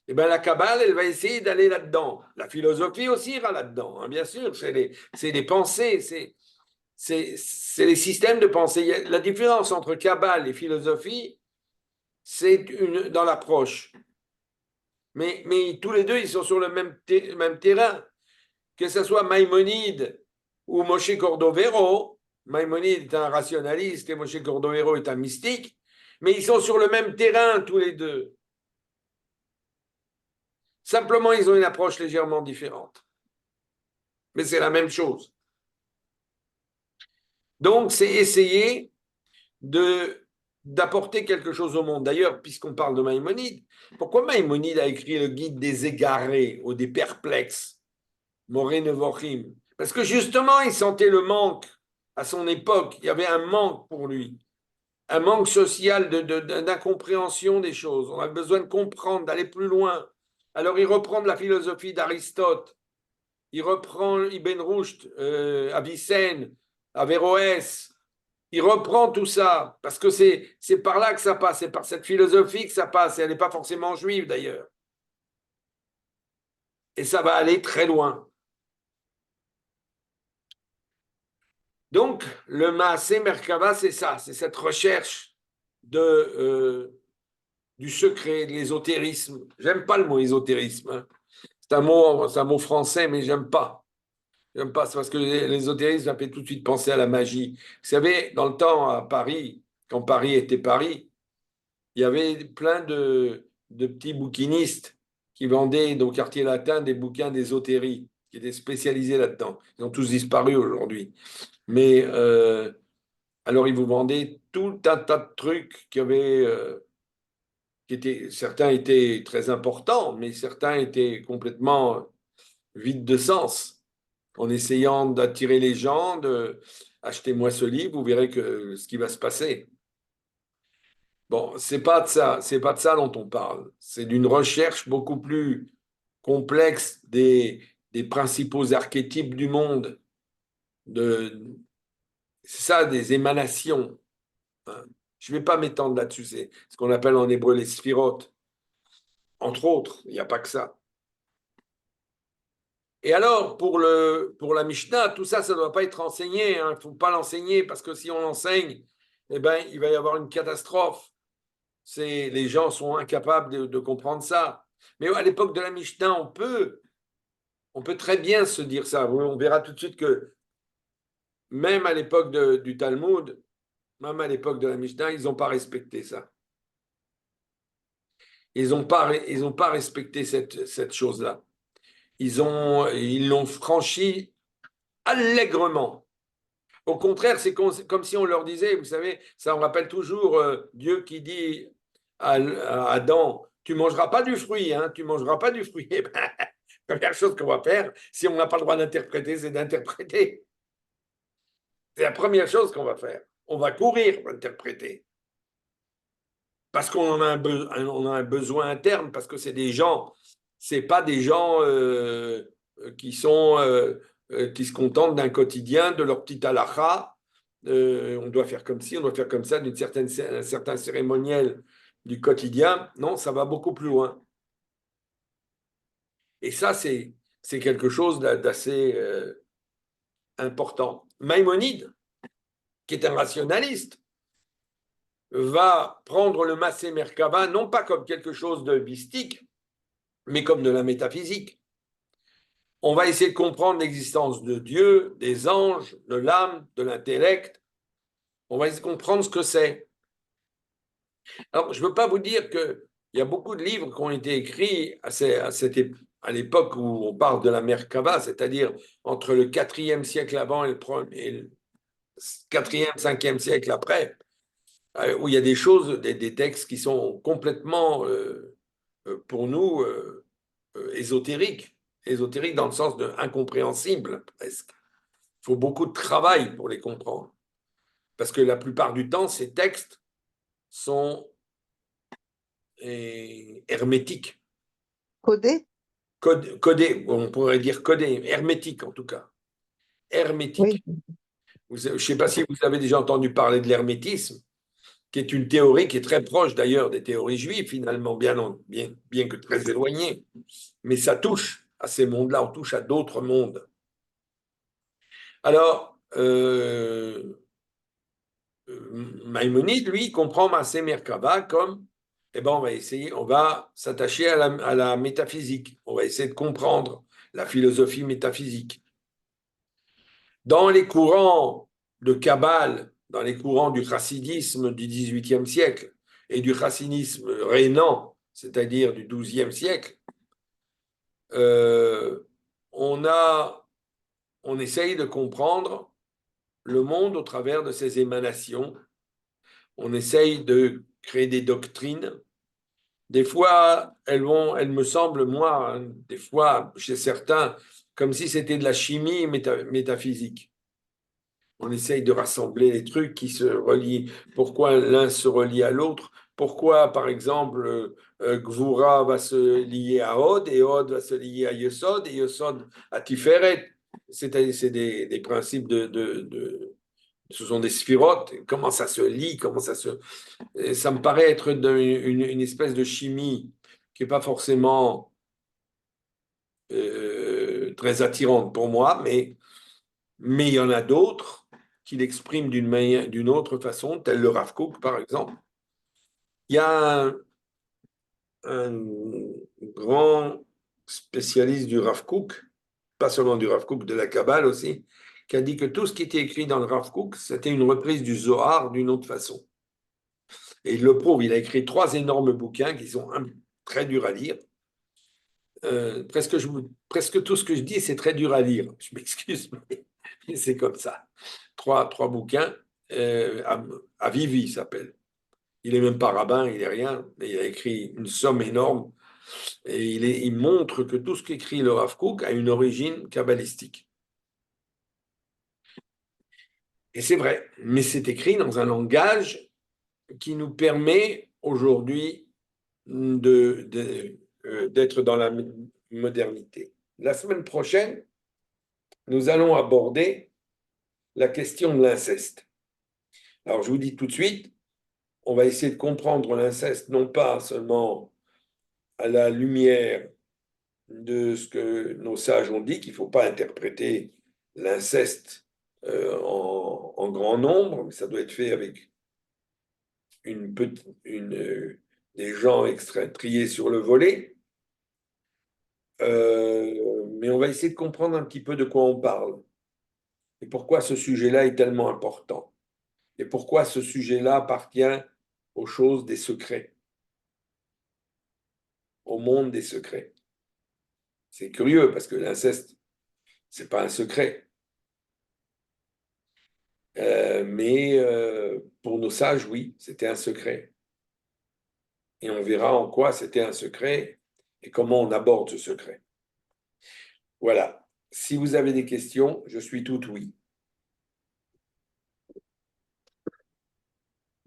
Et bien, la Kabbale, elle va essayer d'aller là-dedans. La philosophie aussi ira là-dedans, bien sûr. C'est les pensées, c'est les systèmes de pensée. La différence entre Kabbale et philosophie, c'est dans l'approche. Mais tous les deux, ils sont sur le même terrain. Que ce soit Maïmonide ou Moshe Cordovero, Maïmonide est un rationaliste et Moshe Cordovero est un mystique, mais ils sont sur le même terrain tous les deux. Simplement, ils ont une approche légèrement différente. Mais c'est la même chose. Donc, c'est essayer d'apporter quelque chose au monde. D'ailleurs, puisqu'on parle de Maïmonide, pourquoi Maïmonide a écrit le guide des égarés ou des perplexes, Moré Nevochim? Parce que justement, il sentait le manque à son époque. Il y avait un manque pour lui, un manque social d'incompréhension des choses. On a besoin de comprendre, d'aller plus loin. Alors, il reprend de la philosophie d'Aristote, il reprend Ibn Rushd, Avicenne, Averroès, il reprend tout ça, parce que c'est par là que ça passe, c'est par cette philosophie que ça passe, et elle n'est pas forcément juive d'ailleurs. Et ça va aller très loin. Donc, le Maaseh Merkava, c'est ça, c'est cette recherche du secret, de l'ésotérisme. J'aime pas le mot ésotérisme, hein. C'est un mot français, mais j'aime pas. J'aime pas, c'est parce que l'ésotérisme, ça fait tout de suite penser à la magie. Vous savez, dans le temps à Paris, quand Paris était Paris, il y avait plein de petits bouquinistes qui vendaient au quartier latin des bouquins d'ésotérie, qui étaient spécialisés là-dedans. Ils ont tous disparu aujourd'hui. Mais alors, ils vous vendaient tout un tas de trucs certains étaient très importants, mais certains étaient complètement vides de sens, en essayant d'attirer les gens, achetez-moi ce livre, vous verrez ce qui va se passer. Bon, c'est pas de ça dont on parle. C'est d'une recherche beaucoup plus complexe des principaux archétypes du monde. C'est ça, des émanations. Je ne vais pas m'étendre là-dessus. C'est ce qu'on appelle en hébreu les sphirotes. Entre autres, il n'y a pas que ça. Et alors, pour la Mishnah, tout ça, ça ne doit pas être enseigné. Il ne faut pas l'enseigner parce que si on l'enseigne, eh ben, il va y avoir une catastrophe. Les gens sont incapables de comprendre ça. Mais à l'époque de la Mishnah, on peut très bien se dire ça. On verra tout de suite que même à l'époque du Talmud, même à l'époque de la Mishnah, ils n'ont pas respecté ça. Ils n'ont pas respecté cette chose-là. Ils l'ont franchi allègrement. Au contraire, c'est comme si on leur disait, vous savez, ça me rappelle toujours Dieu qui dit à Adam, tu ne mangeras pas du fruit, hein, tu ne mangeras pas du fruit. Eh ben, la première chose qu'on va faire, si on n'a pas le droit d'interpréter, c'est d'interpréter. C'est la première chose qu'on va faire. On va courir pour interpréter. Parce qu'on en a un besoin interne, parce que c'est des gens, c'est pas des gens qui se contentent d'un quotidien, de leur petite halakha. On doit faire comme ci, on doit faire comme ça, un certain cérémoniel du quotidien. Non, ça va beaucoup plus loin. Et ça, c'est quelque chose d'assez important. Maïmonide, qui est un rationaliste, va prendre le Massé Merkava non pas comme quelque chose de mystique, mais comme de la métaphysique. On va essayer de comprendre l'existence de Dieu, des anges, de l'âme, de l'intellect. On va essayer de comprendre ce que c'est. Alors, je ne veux pas vous dire qu'il y a beaucoup de livres qui ont été écrits à l'époque où on parle de la Merkava, c'est-à-dire entre le 4e siècle avant et le 4e, 5e siècle après, où il y a des choses, des textes qui sont complètement, pour nous, ésotériques dans le sens de incompréhensible presque. Il faut beaucoup de travail pour les comprendre. Parce que la plupart du temps, ces textes sont hermétiques. Codé? Codés, on pourrait dire codés, hermétiques en tout cas. Hermétiques. Oui. Je ne sais pas si vous avez déjà entendu parler de l'hermétisme, qui est une théorie qui est très proche d'ailleurs des théories juives, finalement, bien que très éloignée. Mais ça touche à ces mondes-là, on touche à d'autres mondes. Alors, Maïmonide, lui, comprend Massé Merkava comme, on va s'attacher à la métaphysique, on va essayer de comprendre la philosophie métaphysique. Dans les courants de Kabbale, dans les courants du chassidisme du XVIIIe siècle et du chassidisme rhénan, c'est-à-dire du XIIe siècle, on essaye de comprendre le monde au travers de ses émanations. On essaye de créer des doctrines. Des fois, elles me semblent, moi, des fois, chez certains, comme si c'était de la chimie métaphysique. On essaye de rassembler les trucs qui se relient. Pourquoi l'un se relie à l'autre? Pourquoi, par exemple, Gvura va se lier à Od, et Od va se lier à Yesod, et Yesod à Tiferet? C'est des principes ce sont des sphirotes. Comment ça se lie? Ça me paraît être une espèce de chimie qui n'est pas forcément très attirante pour moi, mais il y en a d'autres qui l'expriment d'une autre façon, tel le Rav Kook, par exemple, Il y a un grand spécialiste du Rav Kook, pas seulement du Rav Kook, de la Kabbale aussi, qui a dit que tout ce qui était écrit dans le Rav Kook, c'était une reprise du Zohar d'une autre façon. Et il le prouve, il a écrit 3 énormes bouquins qui sont très durs à lire. Presque tout ce que je dis, c'est très dur à lire. Je m'excuse, mais c'est comme ça. Trois bouquins, Avivi il s'appelle. Il n'est même pas rabbin, il n'est rien, mais il a écrit une somme énorme. Et il montre que tout ce qu'écrit le Rav Kook a une origine kabbalistique. Et c'est vrai, mais c'est écrit dans un langage qui nous permet aujourd'hui d'être dans la modernité. La semaine prochaine, nous allons aborder la question de l'inceste. Alors, je vous dis tout de suite, on va essayer de comprendre l'inceste, non pas seulement à la lumière de ce que nos sages ont dit, qu'il ne faut pas interpréter l'inceste en grand nombre, mais ça doit être fait avec des gens triés sur le volet. Mais on va essayer de comprendre un petit peu de quoi on parle et pourquoi ce sujet-là est tellement important et pourquoi ce sujet-là appartient aux choses des secrets, au monde des secrets. C'est curieux parce que l'inceste, c'est pas un secret. Mais pour nos sages, oui, c'était un secret. Et on verra en quoi c'était un secret et comment on aborde ce secret. Voilà. Si vous avez des questions, je suis tout oui.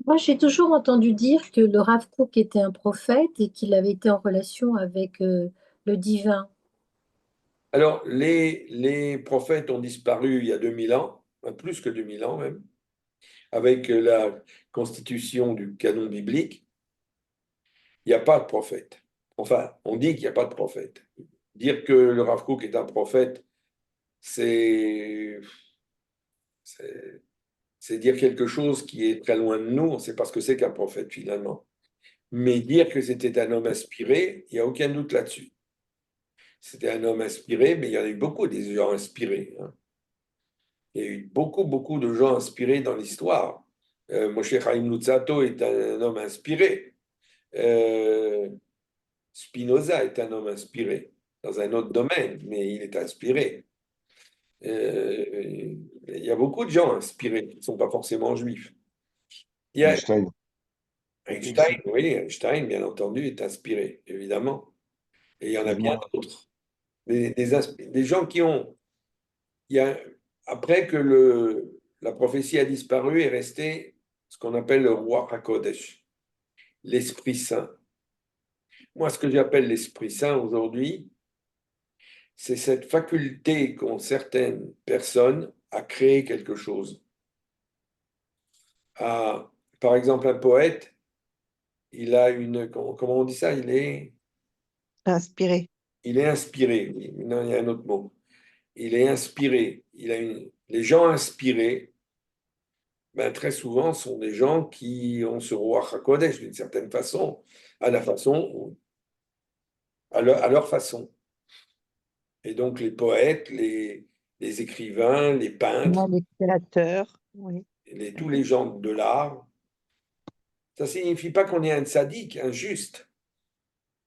Moi, j'ai toujours entendu dire que le Rav Kook était un prophète et qu'il avait été en relation avec le divin. Alors, les prophètes ont disparu il y a 2000 ans, plus que 2000 ans même, avec la constitution du canon biblique. Il n'y a pas de prophète. Enfin, on dit qu'il n'y a pas de prophète. Dire que le Rav Kook est un prophète, c'est dire quelque chose qui est très loin de nous. On ne sait pas ce que c'est qu'un prophète finalement. Mais dire que c'était un homme inspiré, il n'y a aucun doute là-dessus. C'était un homme inspiré, mais il y en a eu beaucoup des gens inspirés. Il y a eu beaucoup, beaucoup de gens inspirés dans l'histoire. Moshe Chaim Luzzatto est un homme inspiré. Spinoza est un homme inspiré dans un autre domaine, mais il est inspiré. Il y a beaucoup de gens inspirés qui ne sont pas forcément juifs. Il y a Einstein, oui, Einstein, bien entendu, est inspiré, évidemment. Et il y en a bien d'autres. Des gens qui ont... Après que la prophétie a disparu, est resté ce qu'on appelle le Ruach HaKodesh, l'Esprit Saint. Moi, ce que j'appelle l'Esprit Saint aujourd'hui, c'est cette faculté qu'ont certaines personnes à créer quelque chose. Par exemple, un poète, il a comment on dit ça? Il est Inspiré. inspiré. Oui. Non, il y a un autre mot. Il est inspiré. Les gens inspirés, ben, très souvent, sont des gens qui ont ce Ruach HaKodesh d'une certaine façon, à leur façon. Et donc, les poètes, les écrivains, les peintres, Les créateurs, oui. tous les gens de l'art, ça ne signifie pas qu'on est un sadique, un juste,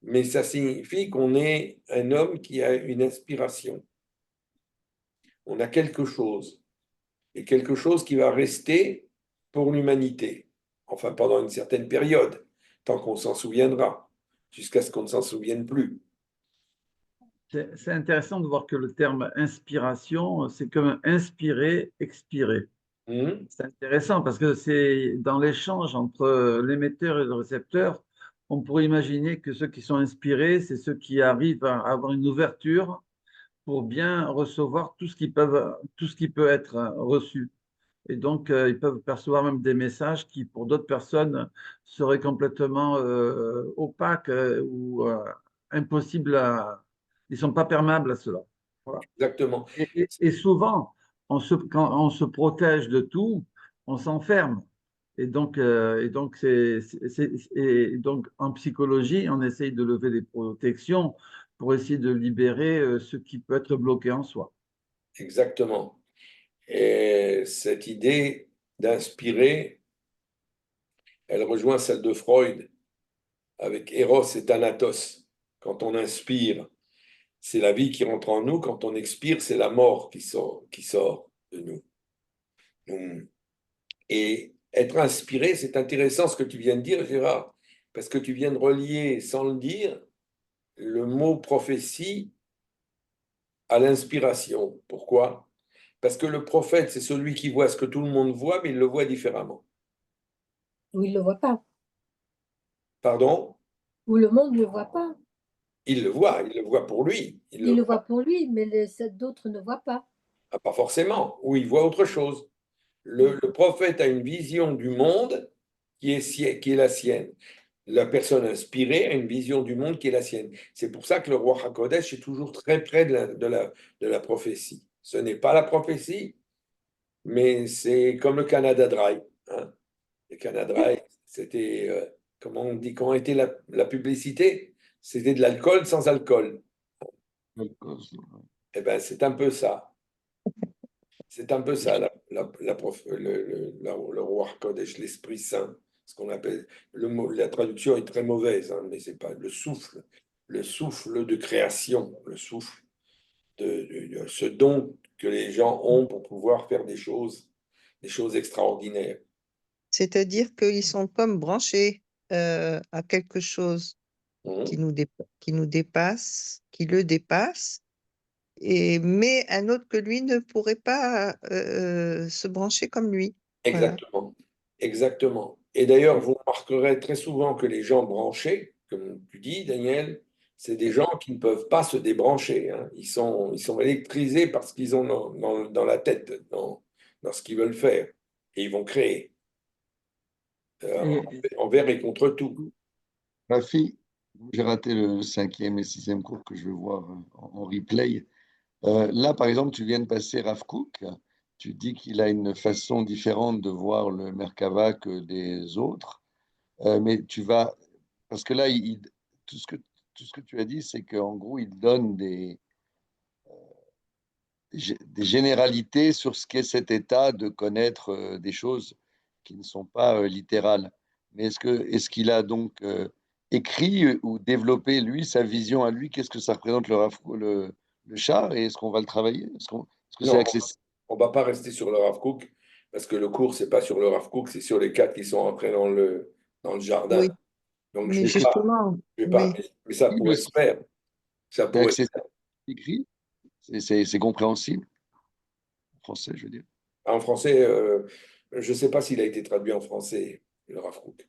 mais ça signifie qu'on est un homme qui a une inspiration. On a quelque chose, et quelque chose qui va rester pour l'humanité, enfin pendant une certaine période, tant qu'on s'en souviendra, jusqu'à ce qu'on ne s'en souvienne plus. C'est intéressant de voir que le terme inspiration, c'est comme inspirer, expirer. C'est intéressant parce que c'est dans l'échange entre l'émetteur et le récepteur, on pourrait imaginer que ceux qui sont inspirés, c'est ceux qui arrivent à avoir une ouverture pour bien recevoir tout ce qui peut être reçu. Et donc, ils peuvent percevoir même des messages qui, pour d'autres personnes, seraient complètement opaques ou impossibles ils ne sont pas perméables à cela. Voilà. Exactement. Et souvent, quand on se protège de tout, on s'enferme. Et donc, en psychologie, on essaye de lever des protections pour essayer de libérer ce qui peut être bloqué en soi. Exactement. Et cette idée d'inspirer, elle rejoint celle de Freud avec Eros et Thanatos. Quand on inspire, c'est la vie qui rentre en nous. Quand on expire, c'est la mort qui sort de nous. Et être inspiré, c'est intéressant ce que tu viens de dire, Gérard, parce que tu viens de relier, sans le dire, le mot prophétie à l'inspiration. Pourquoi? Parce que le prophète, c'est celui qui voit ce que tout le monde voit, mais il le voit différemment. Ou il ne le voit pas. Pardon? Ou le monde ne le voit pas. Il le voit pour lui. Il le voit pour lui, mais d'autres ne voient pas. Ah, pas forcément, ou il voit autre chose. Le prophète a une vision du monde qui est la sienne. La personne inspirée a une vision du monde qui est la sienne. C'est pour ça que le roi HaKodesh est toujours très près de la prophétie. Ce n'est pas la prophétie, mais c'est comme le Canada Dry. Hein. Le Canada Dry, c'était, comment on dit, comment était la publicité? C'était de l'alcool sans alcool. Eh bien, c'est un peu ça. C'est un peu ça, le roi Kodesh, l'Esprit Saint, ce qu'on appelle, la traduction est très mauvaise, hein, mais c'est pas le souffle de création, le souffle de ce don que les gens ont pour pouvoir faire des choses extraordinaires. C'est-à-dire qu'ils sont comme branchés à quelque chose qui nous dépasse, qui le dépasse, mais un autre que lui ne pourrait pas se brancher comme lui. Voilà. Exactement, exactement. Et d'ailleurs, vous remarquerez très souvent que les gens branchés, comme tu dis, Daniel, c'est des gens qui ne peuvent pas se débrancher. Hein. Ils sont électrisés par ce qu'ils ont dans la tête, dans ce qu'ils veulent faire. Et ils vont créer envers et contre tout. Rafi, j'ai raté le 5e et 6e cours que je vais voir en replay. Là, par exemple, tu viens de passer Rav Kook. Tu dis qu'il a une façon différente de voir le Merkava que des autres. Mais tu vas... Parce que là, tout ce que tu as dit, c'est qu'en gros, il donne des généralités sur ce qu'est cet état de connaître des choses qui ne sont pas littérales. Mais est-ce qu'il a donc écrit ou développé, lui, sa vision à lui? Qu'est-ce que ça représente le char? Et est-ce qu'on va le travailler? Est-ce que c'est Non, accessible? on ne va pas rester sur le Rav Kook, parce que le cours, ce n'est pas sur le Rav Kook, c'est sur les 4 qui sont après dans le jardin. Oui, Donc, mais justement, mais ça pourrait se faire. Ça C'est pourrait accessible, écrit? C'est compréhensible? En français, je veux dire. En français, je ne sais pas s'il a été traduit en français, le Rav Kook.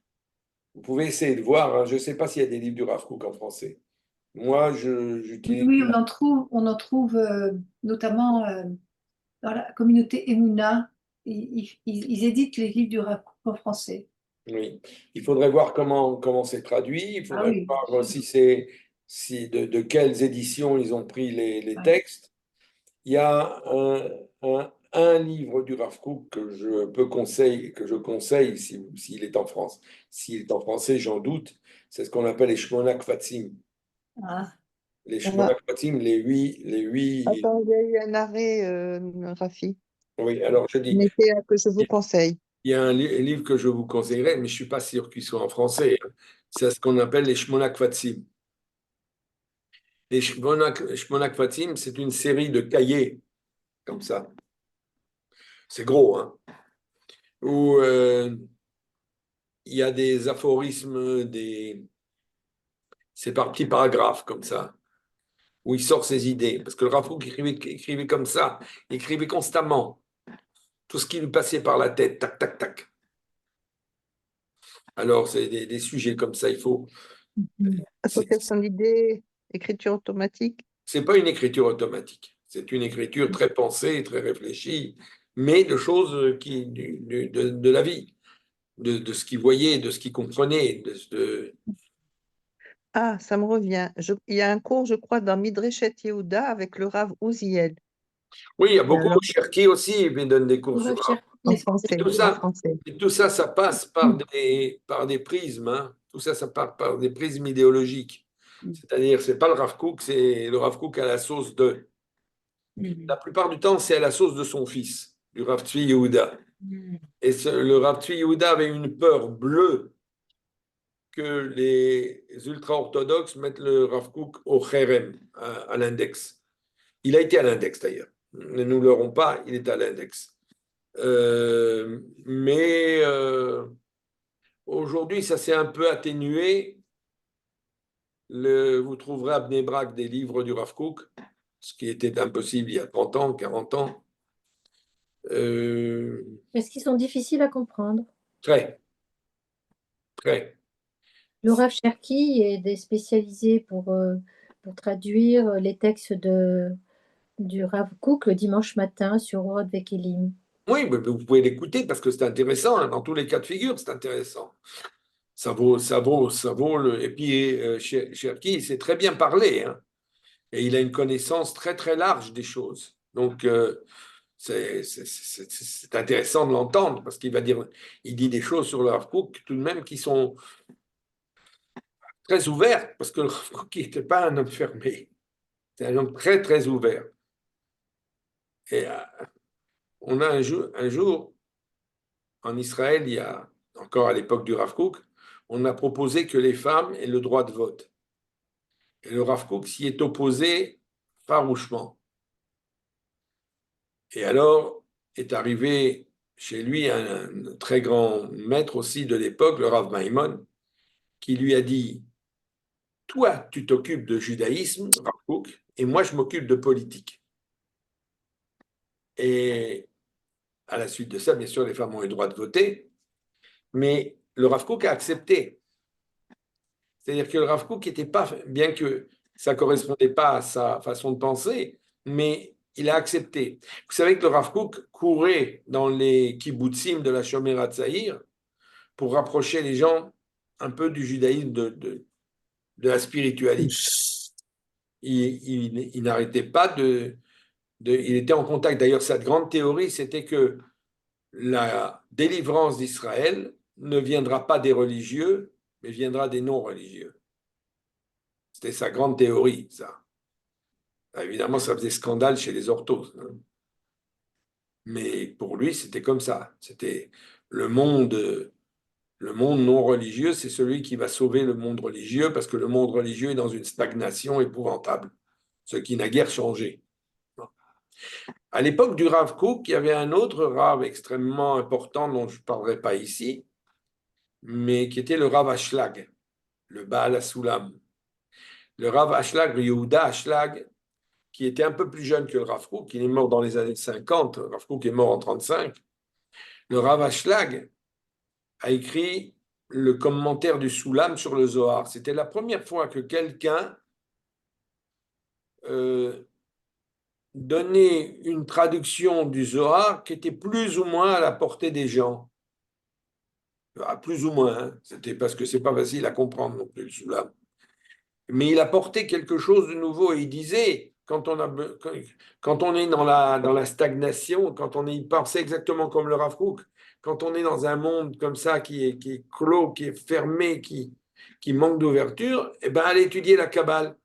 Vous pouvez essayer de voir, hein, je ne sais pas s'il y a des livres du Rav Kook en français. Moi, j'utilise... Oui, on en trouve notamment dans la communauté Emouna. Ils éditent les livres du Rav Kook en français. Oui, il faudrait voir comment c'est traduit. Il faudrait oui, voir de quelles éditions ils ont pris les textes. Il y a un livre du Rav Kook que je conseille s'il est en France. S'il est en français, j'en doute. C'est ce qu'on appelle les Shmona Kfatsim. Ah. Les Shmona Kfatsim, les huit. Attends, il y a eu un arrêt, Rafi. Oui, alors je dis, Mais que je vous conseille. il y a un livre que je vous conseillerais, mais je ne suis pas sûr qu'il soit en français. C'est ce qu'on appelle les Shmona Kfatsim. Les Shmona Kfatsim, c'est une série de cahiers, comme ça. C'est gros, hein, où il y a des aphorismes, c'est par petits paragraphes, comme ça, où il sort ses idées. Parce que le Rav Kook écrivait comme ça, il écrivait constamment tout ce qui lui passait par la tête, tac, tac, tac. Alors, c'est des sujets comme ça, il faut... Association d'idées, écriture automatique. C'est pas une écriture automatique, c'est une écriture très pensée, très réfléchie, mais de choses de la vie, de ce qu'il voyait, de ce qu'il comprenait. Ah, ça me revient. Il y a un cours, je crois, dans Midreshet Yehuda avec le Rav Uziel. Oui, il y a beaucoup alors, de Cherki aussi, ils donnent des cours Le sur Rav En français, Tout en ça, français. et tout ça, ça passe par des prismes. Hein. Tout ça, ça passe par des prismes idéologiques. C'est-à-dire, c'est pas le Rav Kook, c'est le Rav Kook à la sauce de. La plupart du temps, c'est à la sauce de son fils, du Rav Tzvi Yehuda. Et le Rav Tzvi Yehuda avait une peur bleue que les ultra-orthodoxes mettent le Rav Kook au Cherem, à l'index. Il a été à l'index d'ailleurs. Ne nous leurrons pas, il est à l'index. Mais aujourd'hui, ça s'est un peu atténué. Vous trouverez à Bnei Brak des livres du Rav Kook, ce qui était impossible il y a 30 ans, 40 ans. Est-ce qu'ils sont difficiles à comprendre? Très, très. Le Rav Cherki est spécialisé pour traduire les textes du Rav Kook le dimanche matin sur Orod Vekelim. Oui, mais vous pouvez l'écouter parce que c'est intéressant. Hein. Dans tous les cas de figure, c'est intéressant. Ça vaut le. Et puis, Cherki, il sait très bien parler. Hein. Et il a une connaissance très, très large des choses. Donc, c'est intéressant de l'entendre parce il dit des choses sur le Rav Kook tout de même qui sont très ouvertes parce que le Rav Kook n'était pas un homme fermé. C'est un homme très, très ouvert. Et on a un jour, en Israël, il y a encore à l'époque du Rav Kook, on a proposé que les femmes aient le droit de vote. Et le Rav Kook s'y est opposé farouchement. Et alors est arrivé chez lui un très grand maître aussi de l'époque, le Rav Maimon, qui lui a dit « Toi, tu t'occupes de judaïsme, Rav Kook, et moi, je m'occupe de politique. » Et à la suite de ça, bien sûr, les femmes ont eu le droit de voter, mais le Rav Kook a accepté. C'est-à-dire que le Rav Kook n'était pas, bien que ça ne correspondait pas à sa façon de penser, mais il a accepté. Vous savez que le Rav Kook courait dans les kibbutzim de la Shomer HaTzaïr pour rapprocher les gens un peu du judaïsme, de la spiritualité. Il n'arrêtait pas il était en contact. D'ailleurs, cette grande théorie, c'était que la délivrance d'Israël ne viendra pas des religieux, mais viendra des non-religieux. C'était sa grande théorie, ça. Évidemment, ça faisait scandale chez les orthos. Hein. Mais pour lui, c'était comme ça. C'était le monde non religieux, c'est celui qui va sauver le monde religieux parce que le monde religieux est dans une stagnation épouvantable, ce qui n'a guère changé. À l'époque du Rav Kook, il y avait un autre Rav extrêmement important dont je ne parlerai pas ici, mais qui était le Rav Ashlag, le Baal HaSulam. Le Rav Ashlag, le Yehuda Ashlag, qui était un peu plus jeune que le Rav Kook, il est mort dans les années 50, le Rav Kook est mort en 35. Le Rav Ashlag a écrit le commentaire du Soulam sur le Zohar. C'était la première fois que quelqu'un donnait une traduction du Zohar qui était plus ou moins à la portée des gens. Plus ou moins, hein. C'était parce que c'est pas facile à comprendre non plus le Soulam. Mais il apportait quelque chose de nouveau et il disait, quand on est dans la stagnation, quand on y pensait exactement comme le Rav Kook, quand on est dans un monde comme ça qui est clos, qui est fermé, qui manque d'ouverture, eh ben, allez étudier la Kabbale.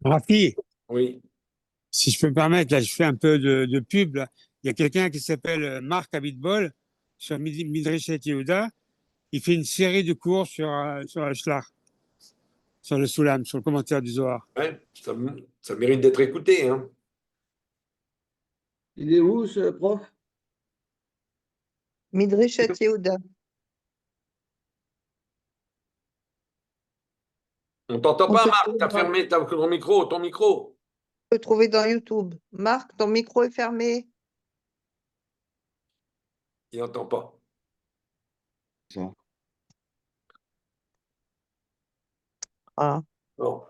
Rafi, Oui. si je peux me permettre, là, je fais un peu de pub. Là. Il y a quelqu'un qui s'appelle Marc Abitbol sur Midreshet Yehuda. Il fait une série de cours sur Shlach, sur le Soulam, sur le commentaire du Zohar. Ouais, ça mérite d'être écouté. Hein. Il est où, ce prof? Midreshet Yehuda. On t'entend On pas, peut Marc, trouver tu as fermé ton micro. On peut trouver dans YouTube. Marc, ton micro est fermé. Il n'entend pas. Ça. Ah, Bon.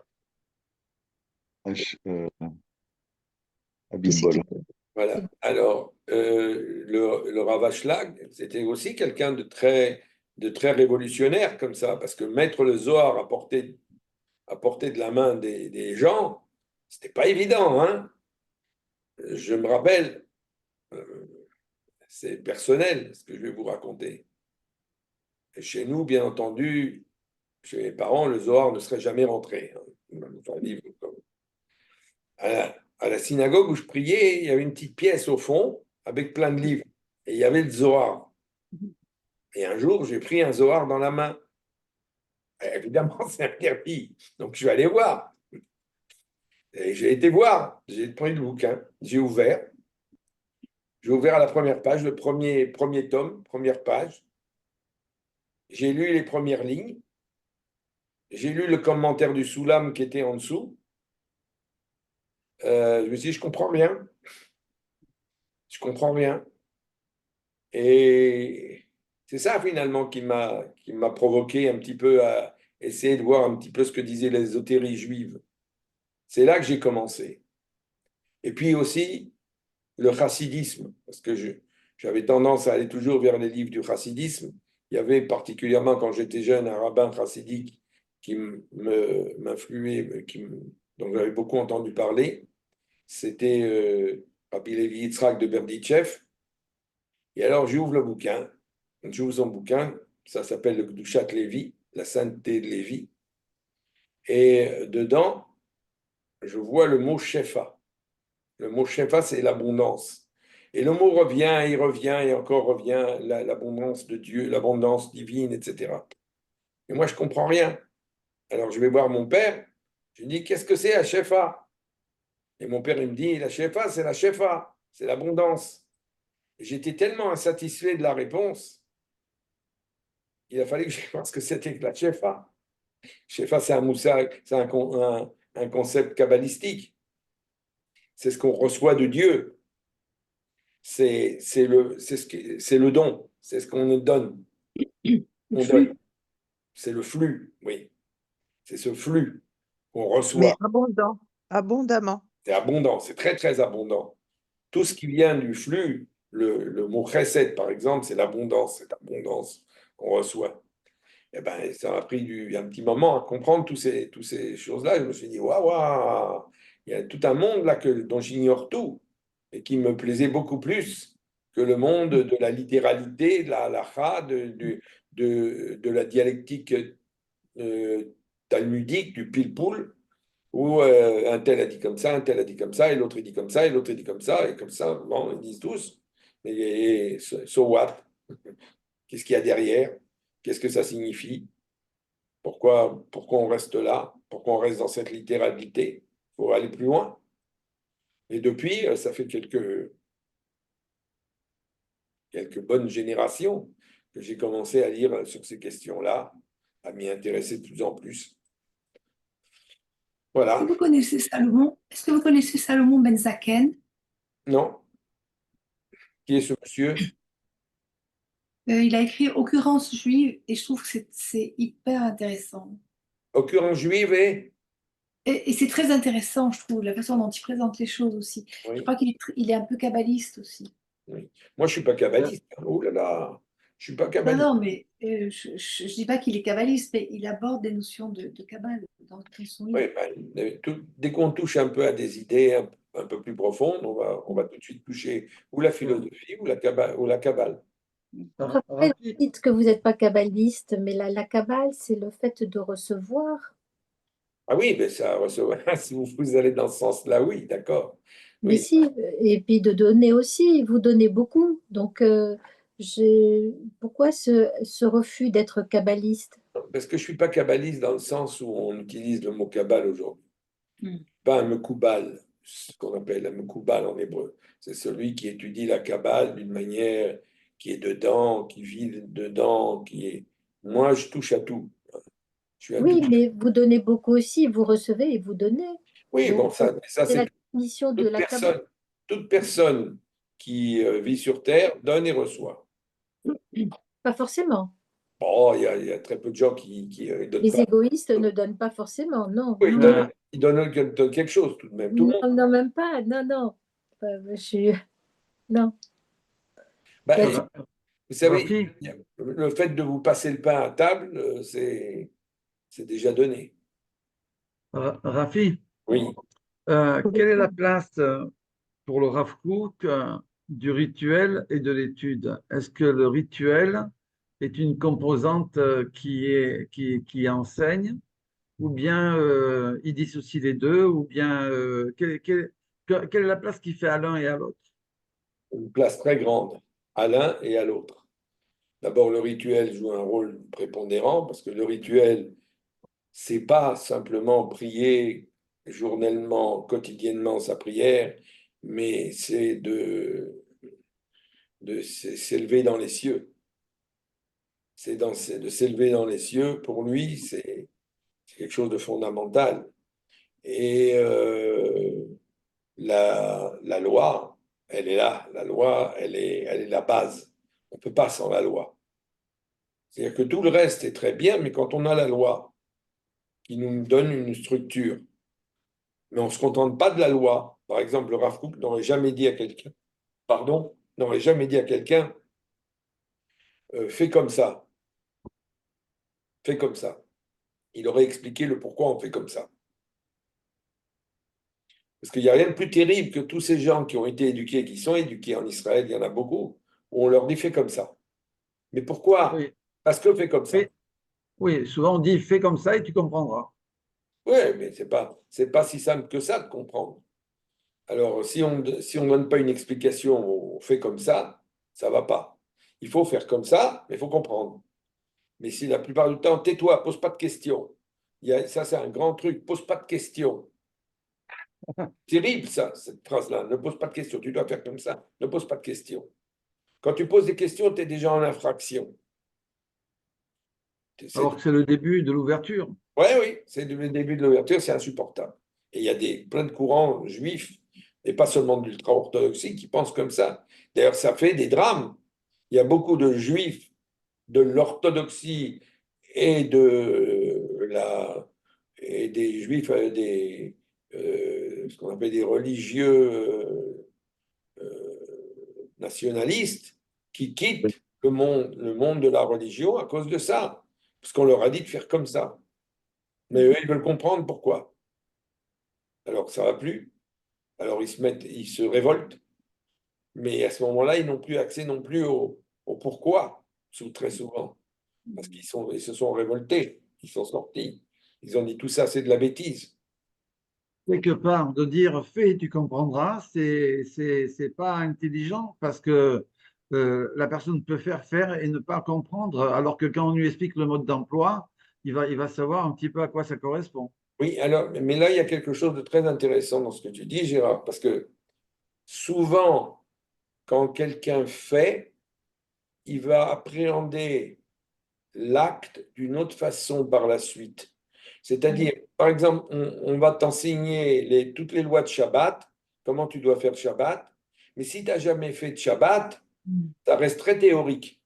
qui c'est qui Abitbol. peut? Voilà. Alors, le Rav Ashlag, c'était aussi quelqu'un de très révolutionnaire comme ça, parce que mettre le Zohar à portée de la main des gens, c'était pas évident. Hein. Je me rappelle, c'est personnel ce que je vais vous raconter. Et chez nous, bien entendu, chez mes parents, le Zohar ne serait jamais rentré. Enfin, livre comme... à la synagogue où je priais, il y avait une petite pièce au fond avec plein de livres. Et il y avait le Zohar. Et un jour, j'ai pris un Zohar dans la main. Et évidemment, c'est interdit. Donc, je vais aller voir. Et j'ai été voir. J'ai pris le bouquin. J'ai ouvert. J'ai ouvert à la première page, le premier tome, première page. J'ai lu les premières lignes. J'ai lu le commentaire du Soulam qui était en dessous. Je me suis dit, je comprends rien. Je comprends rien. Et c'est ça finalement qui m'a provoqué un petit peu à essayer de voir un petit peu ce que disaient les ésotéries juives. C'est là que j'ai commencé. Et puis aussi le chassidisme, parce que j'avais tendance à aller toujours vers les livres du chassidisme. Il y avait particulièrement quand j'étais jeune un rabbin chassidique qui m'influait, dont j'avais beaucoup entendu parler. C'était Rabbi Levi Yitzhak de Berditchev. Et alors j'ouvre le bouquin, j'ouvre son bouquin, ça s'appelle le Gdushat Lévi, la sainteté de Lévi. Et dedans, je vois le mot Shefa. Le mot Shefa, c'est l'abondance. Et le mot revient, il revient, et encore revient, l'abondance de Dieu, l'abondance divine, etc. Et moi, je ne comprends rien. Alors, je vais voir mon père, je lui dis, qu'est-ce que c'est la Shefa? Et mon père, il me dit, la Shefa, c'est l'abondance. Et j'étais tellement insatisfait de la réponse, il a fallu que je voir ce que c'était que la Shefa. Shefa, c'est un moussa, c'est un concept kabbalistique. C'est ce qu'on reçoit de Dieu. C'est le don, c'est ce qu'on nous donne. On donne. C'est le flux, oui. C'est ce flux qu'on reçoit. Mais abondant, abondamment. C'est abondant, c'est très, très abondant. Tout ce qui vient du flux, le mot chesed, par exemple, c'est l'abondance, cette abondance qu'on reçoit. Eh ben, ça m'a pris un petit moment à comprendre toutes ces choses-là. Je me suis dit, waouh, waouh, il y a tout un monde là dont j'ignore tout et qui me plaisait beaucoup plus que le monde de la littéralité, de la halakha, de la dialectique talmudique, du pile-poule, où un tel a dit comme ça, un tel a dit comme ça, et l'autre dit comme ça, et l'autre dit comme ça, et comme ça, bon, ils disent tous. Et so what? Qu'est-ce qu'il y a derrière? Qu'est-ce que ça signifie? Pourquoi on reste là? Pourquoi on reste dans cette littéralité? Il faut aller plus loin. Et depuis, ça fait quelques bonnes générations que j'ai commencé à lire sur ces questions-là, à m'y intéresser de plus en plus. Voilà. Vous connaissez Salomon? Est-ce que vous connaissez Salomon Ben Zaken? Non? Qui est ce monsieur? Il a écrit Occurrence juive et je trouve que c'est hyper intéressant. Occurrence juive Et c'est très intéressant, je trouve, la façon dont il présente les choses aussi. Oui. Je crois qu'il est un peu kabbaliste aussi. Oui. Moi, je ne suis pas kabbaliste. Oh là là, je ne suis pas kabbaliste. Non, mais je ne dis pas qu'il est kabbaliste, mais il aborde des notions de kabbale dans son livre. Oui, dès qu'on touche un peu à des idées un peu plus profondes, on va tout de suite toucher ou la philosophie ou la kabbale. Après, vous dites que vous n'êtes pas kabbaliste, mais la kabbale, c'est le fait de recevoir. Ah oui, mais ça recevoir, si vous allez dans ce sens-là, oui, d'accord. Mais Oui. si, et puis de donner aussi, vous donnez beaucoup. Donc, pourquoi ce refus d'être kabbaliste? Parce que je ne suis pas kabbaliste dans le sens où on utilise le mot kabbale aujourd'hui. Pas un mekoubal, ce qu'on appelle un mekoubal en hébreu. C'est celui qui étudie la kabbale d'une manière qui est dedans, qui vit dedans, qui est... Moi, je touche à tout. Oui, mais vous donnez beaucoup aussi, vous recevez et vous donnez. Oui, bon, ça c'est la c'est définition de la kabbale. toute personne qui vit sur Terre donne et reçoit. Pas forcément. Bon, il y a très peu de gens qui donnent Les pas. égoïstes ne donnent pas forcément, non. Oui, ils donnent quelque chose tout de même. Tout le monde. Non, même pas, non. Non. Vous savez, le fait de vous passer le pain à table, c'est déjà donné. Rafi, Oui. quelle est la place pour le Rav Kook du rituel et de l'étude. Est-ce que le rituel est une composante qui enseigne, ou bien il dissocie les deux, ou bien quelle est la place qu'il fait à l'un et à l'autre? Une place très grande à l'un et à l'autre. D'abord, le rituel joue un rôle prépondérant parce que le rituel, c'est pas simplement prier journellement, quotidiennement sa prière, mais c'est de s'élever dans les cieux. C'est de s'élever dans les cieux, pour lui, c'est quelque chose de fondamental. Et la loi, elle est là. La loi, elle est la base. On ne peut pas sans la loi. C'est-à-dire que tout le reste est très bien, mais quand on a la loi qui nous donne une structure, mais on ne se contente pas de la loi. Par exemple, le Rav Kook n'aurait jamais dit à quelqu'un, n'aurait jamais dit à quelqu'un, fais comme ça, fais comme ça. Il aurait expliqué le pourquoi on fait comme ça. Parce qu'il n'y a rien de plus terrible que tous ces gens qui ont été éduqués, qui sont éduqués en Israël, il y en a beaucoup, où on leur dit fais comme ça. Mais pourquoi? Oui, Parce que fais comme ça. oui, souvent on dit fais comme ça et tu comprendras. Oui, mais c'est pas si simple que ça de comprendre. Alors, si on ne donne pas une explication, on fait comme ça ne va pas. Il faut faire comme ça, mais il faut comprendre. Mais si la plupart du temps, tais-toi, pose pas de questions. Ça, c'est un grand truc, pose pas de questions. Terrible, ça, cette phrase-là. Ne pose pas de questions. Tu dois faire comme ça. Ne pose pas de questions. Quand tu poses des questions, tu es déjà en infraction. Alors que c'est le début de l'ouverture. Oui, c'est le début de l'ouverture, c'est insupportable. Et il y a plein de courants juifs, et pas seulement de l'ultra-orthodoxie, qui pensent comme ça. D'ailleurs, ça fait des drames. Il y a beaucoup de juifs de l'orthodoxie et et des juifs, ce qu'on appelle des religieux nationalistes, qui quittent le monde de la religion à cause de ça, parce qu'on leur a dit de faire comme ça. Mais eux, ils veulent comprendre pourquoi. Alors, ça ne va plus. Alors, ils se révoltent. Mais à ce moment-là, ils n'ont plus accès non plus au pourquoi, très souvent. Parce qu'ils se sont révoltés. Ils sont sortis. Ils ont dit tout ça, c'est de la bêtise. Quelque part, de dire fais, tu comprendras, c'est pas intelligent parce que la personne peut faire et ne pas comprendre, alors que quand on lui explique le mode d'emploi, il va savoir un petit peu à quoi ça correspond. Oui, alors, mais là, il y a quelque chose de très intéressant dans ce que tu dis, Gérard, parce que souvent, quand quelqu'un fait, il va appréhender l'acte d'une autre façon par la suite. C'est-à-dire, par exemple, on va t'enseigner toutes les lois de Shabbat, comment tu dois faire Shabbat, mais si tu n'as jamais fait de Shabbat, ça reste très théorique.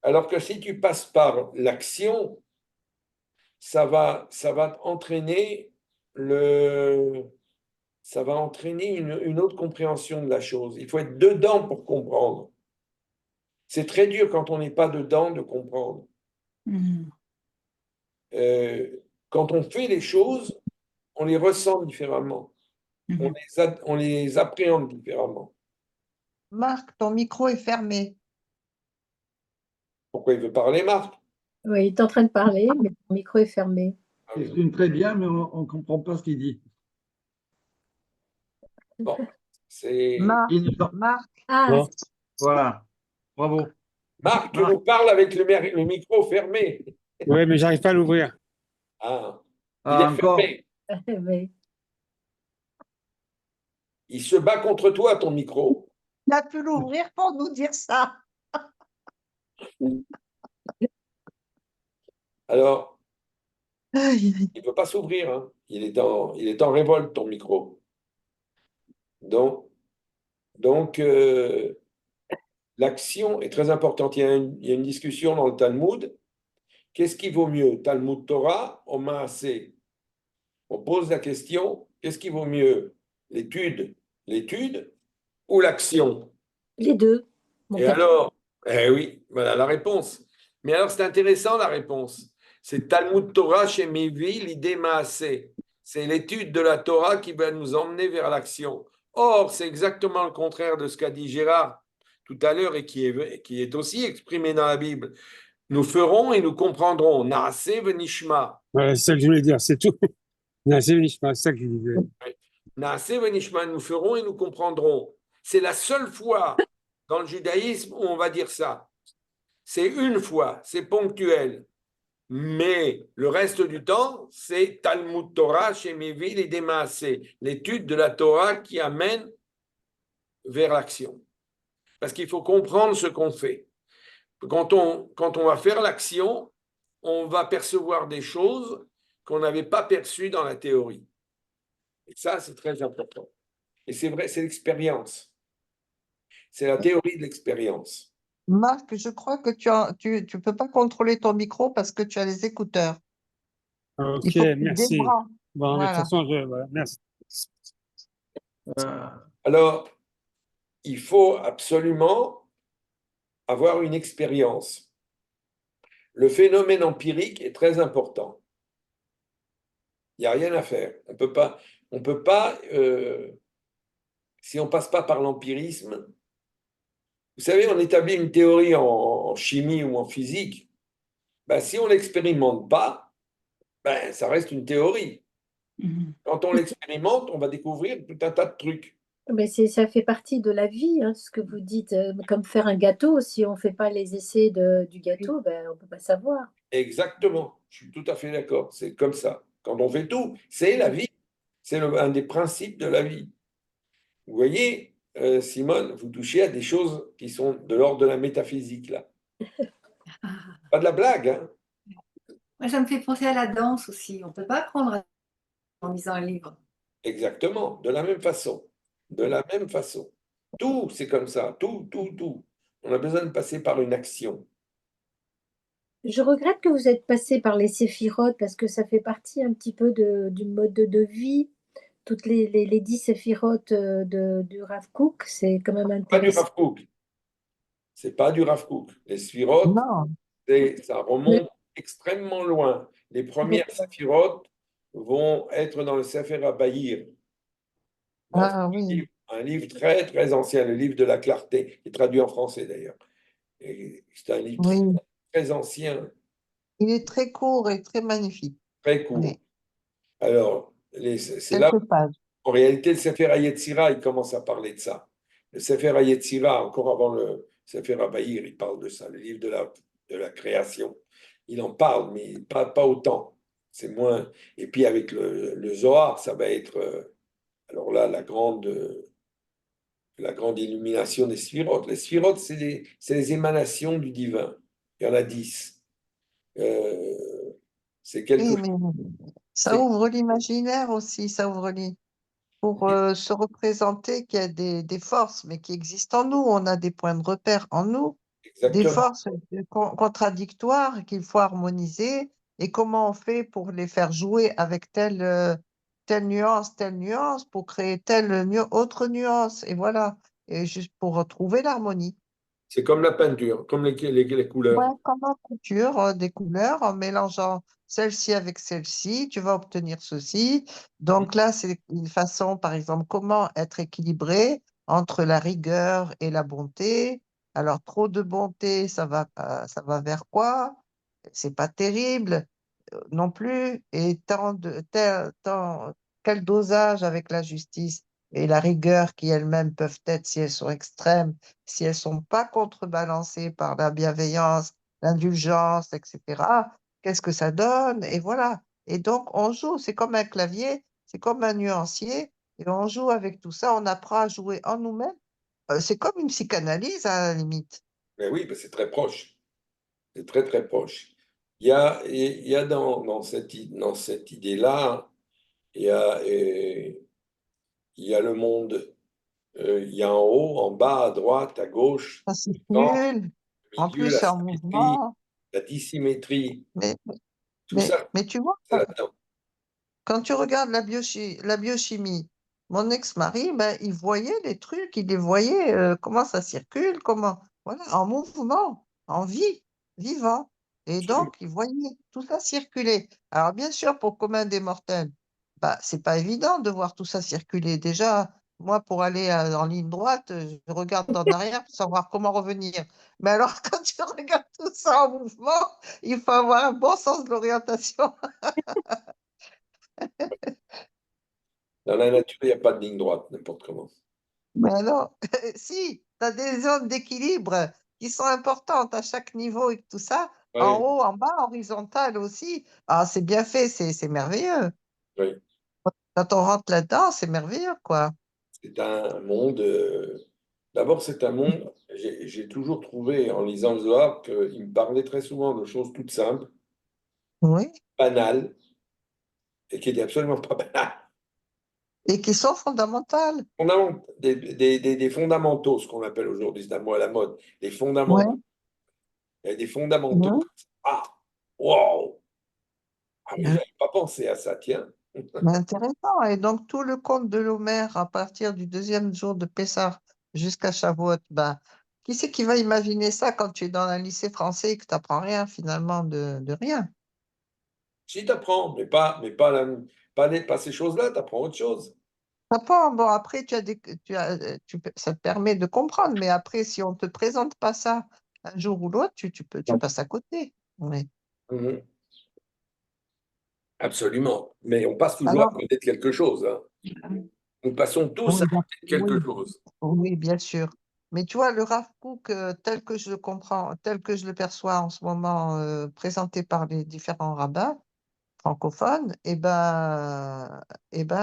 Alors que si tu passes par l'action, ça va entraîner une autre compréhension de la chose. Il faut être dedans pour comprendre. C'est très dur quand on n'est pas dedans de comprendre. Quand on fait les choses, on les ressent différemment. On les appréhende différemment. Marc, ton micro est fermé. Pourquoi il veut parler, Marc? Oui, il est en train de parler, mais son micro est fermé. Il exprime très bien, mais on ne comprend pas ce qu'il dit. Bon, c'est... Marc. Ah, Voilà, bravo. Marc, tu nous parles avec le micro fermé. Oui, mais j'arrive pas à l'ouvrir. Ah, il Ah, est encore. fermé. oui. Il se bat contre toi, ton micro. Il a pu l'ouvrir pour nous dire ça. Alors, il ne peut pas s'ouvrir. Hein. Il est en révolte, ton micro. Donc l'action est très importante. Il y a une discussion dans le Talmud. Qu'est-ce qui vaut mieux, Talmud Torah ou Maaseh? On pose la question, qu'est-ce qui vaut mieux, l'étude ou l'action? Les deux. Et alors, oui, voilà la réponse. Mais alors, c'est intéressant la réponse. C'est Talmud Torah chez Mevi, l'idée Maaseh. C'est l'étude de la Torah qui va nous emmener vers l'action. Or, c'est exactement le contraire de ce qu'a dit Gérard tout à l'heure et qui est aussi exprimé dans la Bible. Nous ferons et nous comprendrons. Naase venishma. Voilà, c'est ça que je voulais dire, c'est tout. Non, c'est ça que je disais. Naase venishma, nous ferons et nous comprendrons. C'est la seule fois dans le judaïsme où on va dire ça. C'est une fois, c'est ponctuel. Mais le reste du temps, c'est Talmud Torah chez Méville et Démassé, l'étude de la Torah qui amène vers l'action. Parce qu'il faut comprendre ce qu'on fait. Quand on va faire l'action, on va percevoir des choses qu'on n'avait pas perçues dans la théorie. Et ça, c'est très important. Et c'est vrai, c'est l'expérience. C'est la théorie de l'expérience. Marc, je crois que tu peux pas contrôler ton micro parce que tu as les écouteurs. Ok, Il faut que tu merci. débranches. Bon, de toute Voilà. façon, voilà, merci. Alors, il faut absolument avoir une expérience. Le phénomène empirique est très important. Il n'y a rien à faire. On peut pas si on ne passe pas par l'empirisme. Vous savez, on établit une théorie en chimie ou en physique. Ben, si on ne l'expérimente pas, ben, ça reste une théorie. Quand on l'expérimente, on va découvrir tout un tas de trucs. Mais ça fait partie de la vie, hein, ce que vous dites, comme faire un gâteau. Si on ne fait pas les essais du gâteau, ben, on ne peut pas savoir. Exactement, je suis tout à fait d'accord. C'est comme ça. Quand on fait tout, c'est la vie. C'est un des principes de la vie. Vous voyez, Simone, vous touchez à des choses qui sont de l'ordre de la métaphysique, là. Pas de la blague, hein? Moi, ça me fait penser à la danse aussi. On ne peut pas apprendre en lisant un livre. Exactement, de la même façon. De la même façon. Tout, c'est comme ça. Tout, tout, tout. On a besoin de passer par une action. Je regrette que vous êtes passé par les séphirotes parce que ça fait partie un petit peu du mode de vie. Toutes les 10 séphirotes du Rav Kook, c'est quand même Pas du intéressant. Rav Kook. C'est pas du Rav Kook. Les sphirotes, Non. ça remonte extrêmement loin. Les premières séphirotes vont être dans le Sefer HaBahir. Ah oui. Un livre très, très ancien, le livre de la clarté, qui est traduit en français d'ailleurs. C'est un livre Oui. très, très ancien, Il est très court et très magnifique. très court. Oui. Alors, c'est là, Quelques pages. en réalité, le Sefer HaYetzira, il commence à parler de ça. Le Sefer HaYetzira, encore avant le Sefer HaBahir, il parle de ça, le livre de la création. Il en parle, mais pas autant. C'est moins. Et puis avec le Zohar, ça va être, alors là, la grande illumination des sphirotes. Les sphirotes, c'est les émanations du divin. Il y en a 10. C'est quelque Oui, chose. mais ça ouvre l'imaginaire aussi, ça ouvre pour se représenter qu'il y a des forces, mais qui existent en nous. On a des points de repère en nous, des Exactement. forces contradictoires qu'il faut harmoniser. Et comment on fait pour les faire jouer avec telle nuance, pour créer autre nuance. Et voilà, et juste pour retrouver l'harmonie. C'est comme la peinture, comme les couleurs. Ouais, comme en couture, des couleurs, en mélangeant celle-ci avec celle-ci, tu vas obtenir ceci. Donc là, c'est une façon, par exemple, comment être équilibré entre la rigueur et la bonté. Alors, trop de bonté, ça va vers quoi? C'est pas terrible non plus. Et quel dosage avec la justice et la rigueur qui elles-mêmes peuvent être, si elles sont extrêmes, si elles sont pas contrebalancées par la bienveillance, l'indulgence, etc., qu'est-ce que ça donne? Et voilà. Et donc, on joue, c'est comme un clavier, c'est comme un nuancier, et on joue avec tout ça, on apprend à jouer en nous-mêmes. C'est comme une psychanalyse à la limite. Mais oui, c'est très proche. C'est très, très proche. Il y a dans cette idée-là, il y a le monde. Il y a en haut, en bas, à droite, à gauche, Ça centre, circule, le en milieu, plus la c'est en symétrie, mouvement, la dissymétrie, mais, tout ça, mais tu vois, c'est là-dedans. quand tu regardes la biochimie, mon ex-mari, ben, il voyait les trucs, il les voyait, comment ça circule, voilà, en mouvement, en vie, vivant. Et Absolument. donc, il voyait tout ça circuler. Alors, bien sûr, pour le commun des mortels, bah, c'est pas évident de voir tout ça circuler. Déjà, Moi, pour aller en ligne droite, je regarde en arrière pour savoir comment revenir. Mais alors, quand tu regardes tout ça en mouvement, il faut avoir un bon sens de l'orientation. Dans la nature, il n'y a pas de ligne droite, n'importe comment. Mais non, si, tu as des zones d'équilibre qui sont importantes à chaque niveau et tout ça, en Oui, haut, en bas, horizontal aussi. Ah, c'est bien fait, c'est merveilleux. oui. Quand on rentre là-dedans, c'est merveilleux, quoi. C'est un monde. D'abord, c'est un monde. J'ai toujours trouvé, en lisant le Zohar, qu'il me parlait très souvent de choses toutes simples, Oui. banales, et qui n'étaient absolument pas banales. Et qui sont fondamentales. Des fondamentaux, ce qu'on appelle aujourd'hui, c'est un mot à la mode. Les Ouais. fondamentaux. Il y a des fondamentaux. Ouais. Ah, wow! Ah oui, Ouais. j'avais pas pensé à ça, tiens. Mais intéressant. Et donc, tout le conte de l'Homère, à partir du deuxième jour de Pessah jusqu'à Shavuot, ben, qui c'est qui va imaginer ça quand tu es dans un lycée français et que tu n'apprends rien, finalement, de rien? Si tu apprends, pas ces choses-là, tu apprends autre chose. T'apprends, bon, après, ça te permet de comprendre, mais après, si on ne te présente pas ça un jour ou l'autre, tu passes à côté. Oui. Mhm. Absolument. Mais on passe toujours à Alors, côté de quelque chose, hein. Nous passons tous oui, à côté de quelque oui, chose. oui, bien sûr. Mais tu vois, le Rav Kook, tel que je le comprends, tel que je le perçois en ce moment, présenté par les différents rabbins francophones,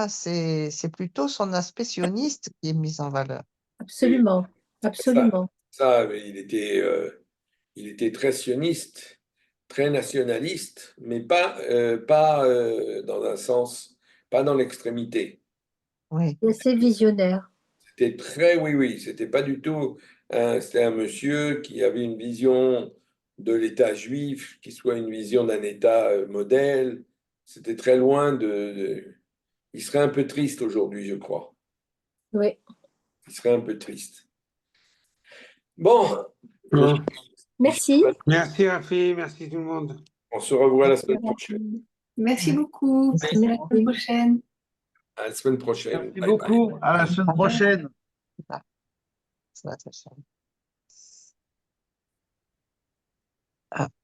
c'est plutôt son aspect sioniste qui est mis en valeur. Oui, Absolument, ça, absolument. il était très sioniste, très nationaliste, mais dans un sens, pas dans l'extrémité. Oui, Et c'est visionnaire. C'était très, oui, oui, c'était pas du tout, c'était un monsieur qui avait une vision de l'État juif, qui soit une vision d'un État modèle. C'était très loin il serait un peu triste aujourd'hui, je crois. Oui. Il serait un peu triste. Bon, Bon. Merci. Merci Rafi, merci tout le monde. on se revoit la Merci, semaine prochaine. Merci beaucoup. À la Merci. semaine prochaine. À la semaine prochaine. Merci Bye bye. beaucoup. À la semaine prochaine. ça, ça, ça. Ah.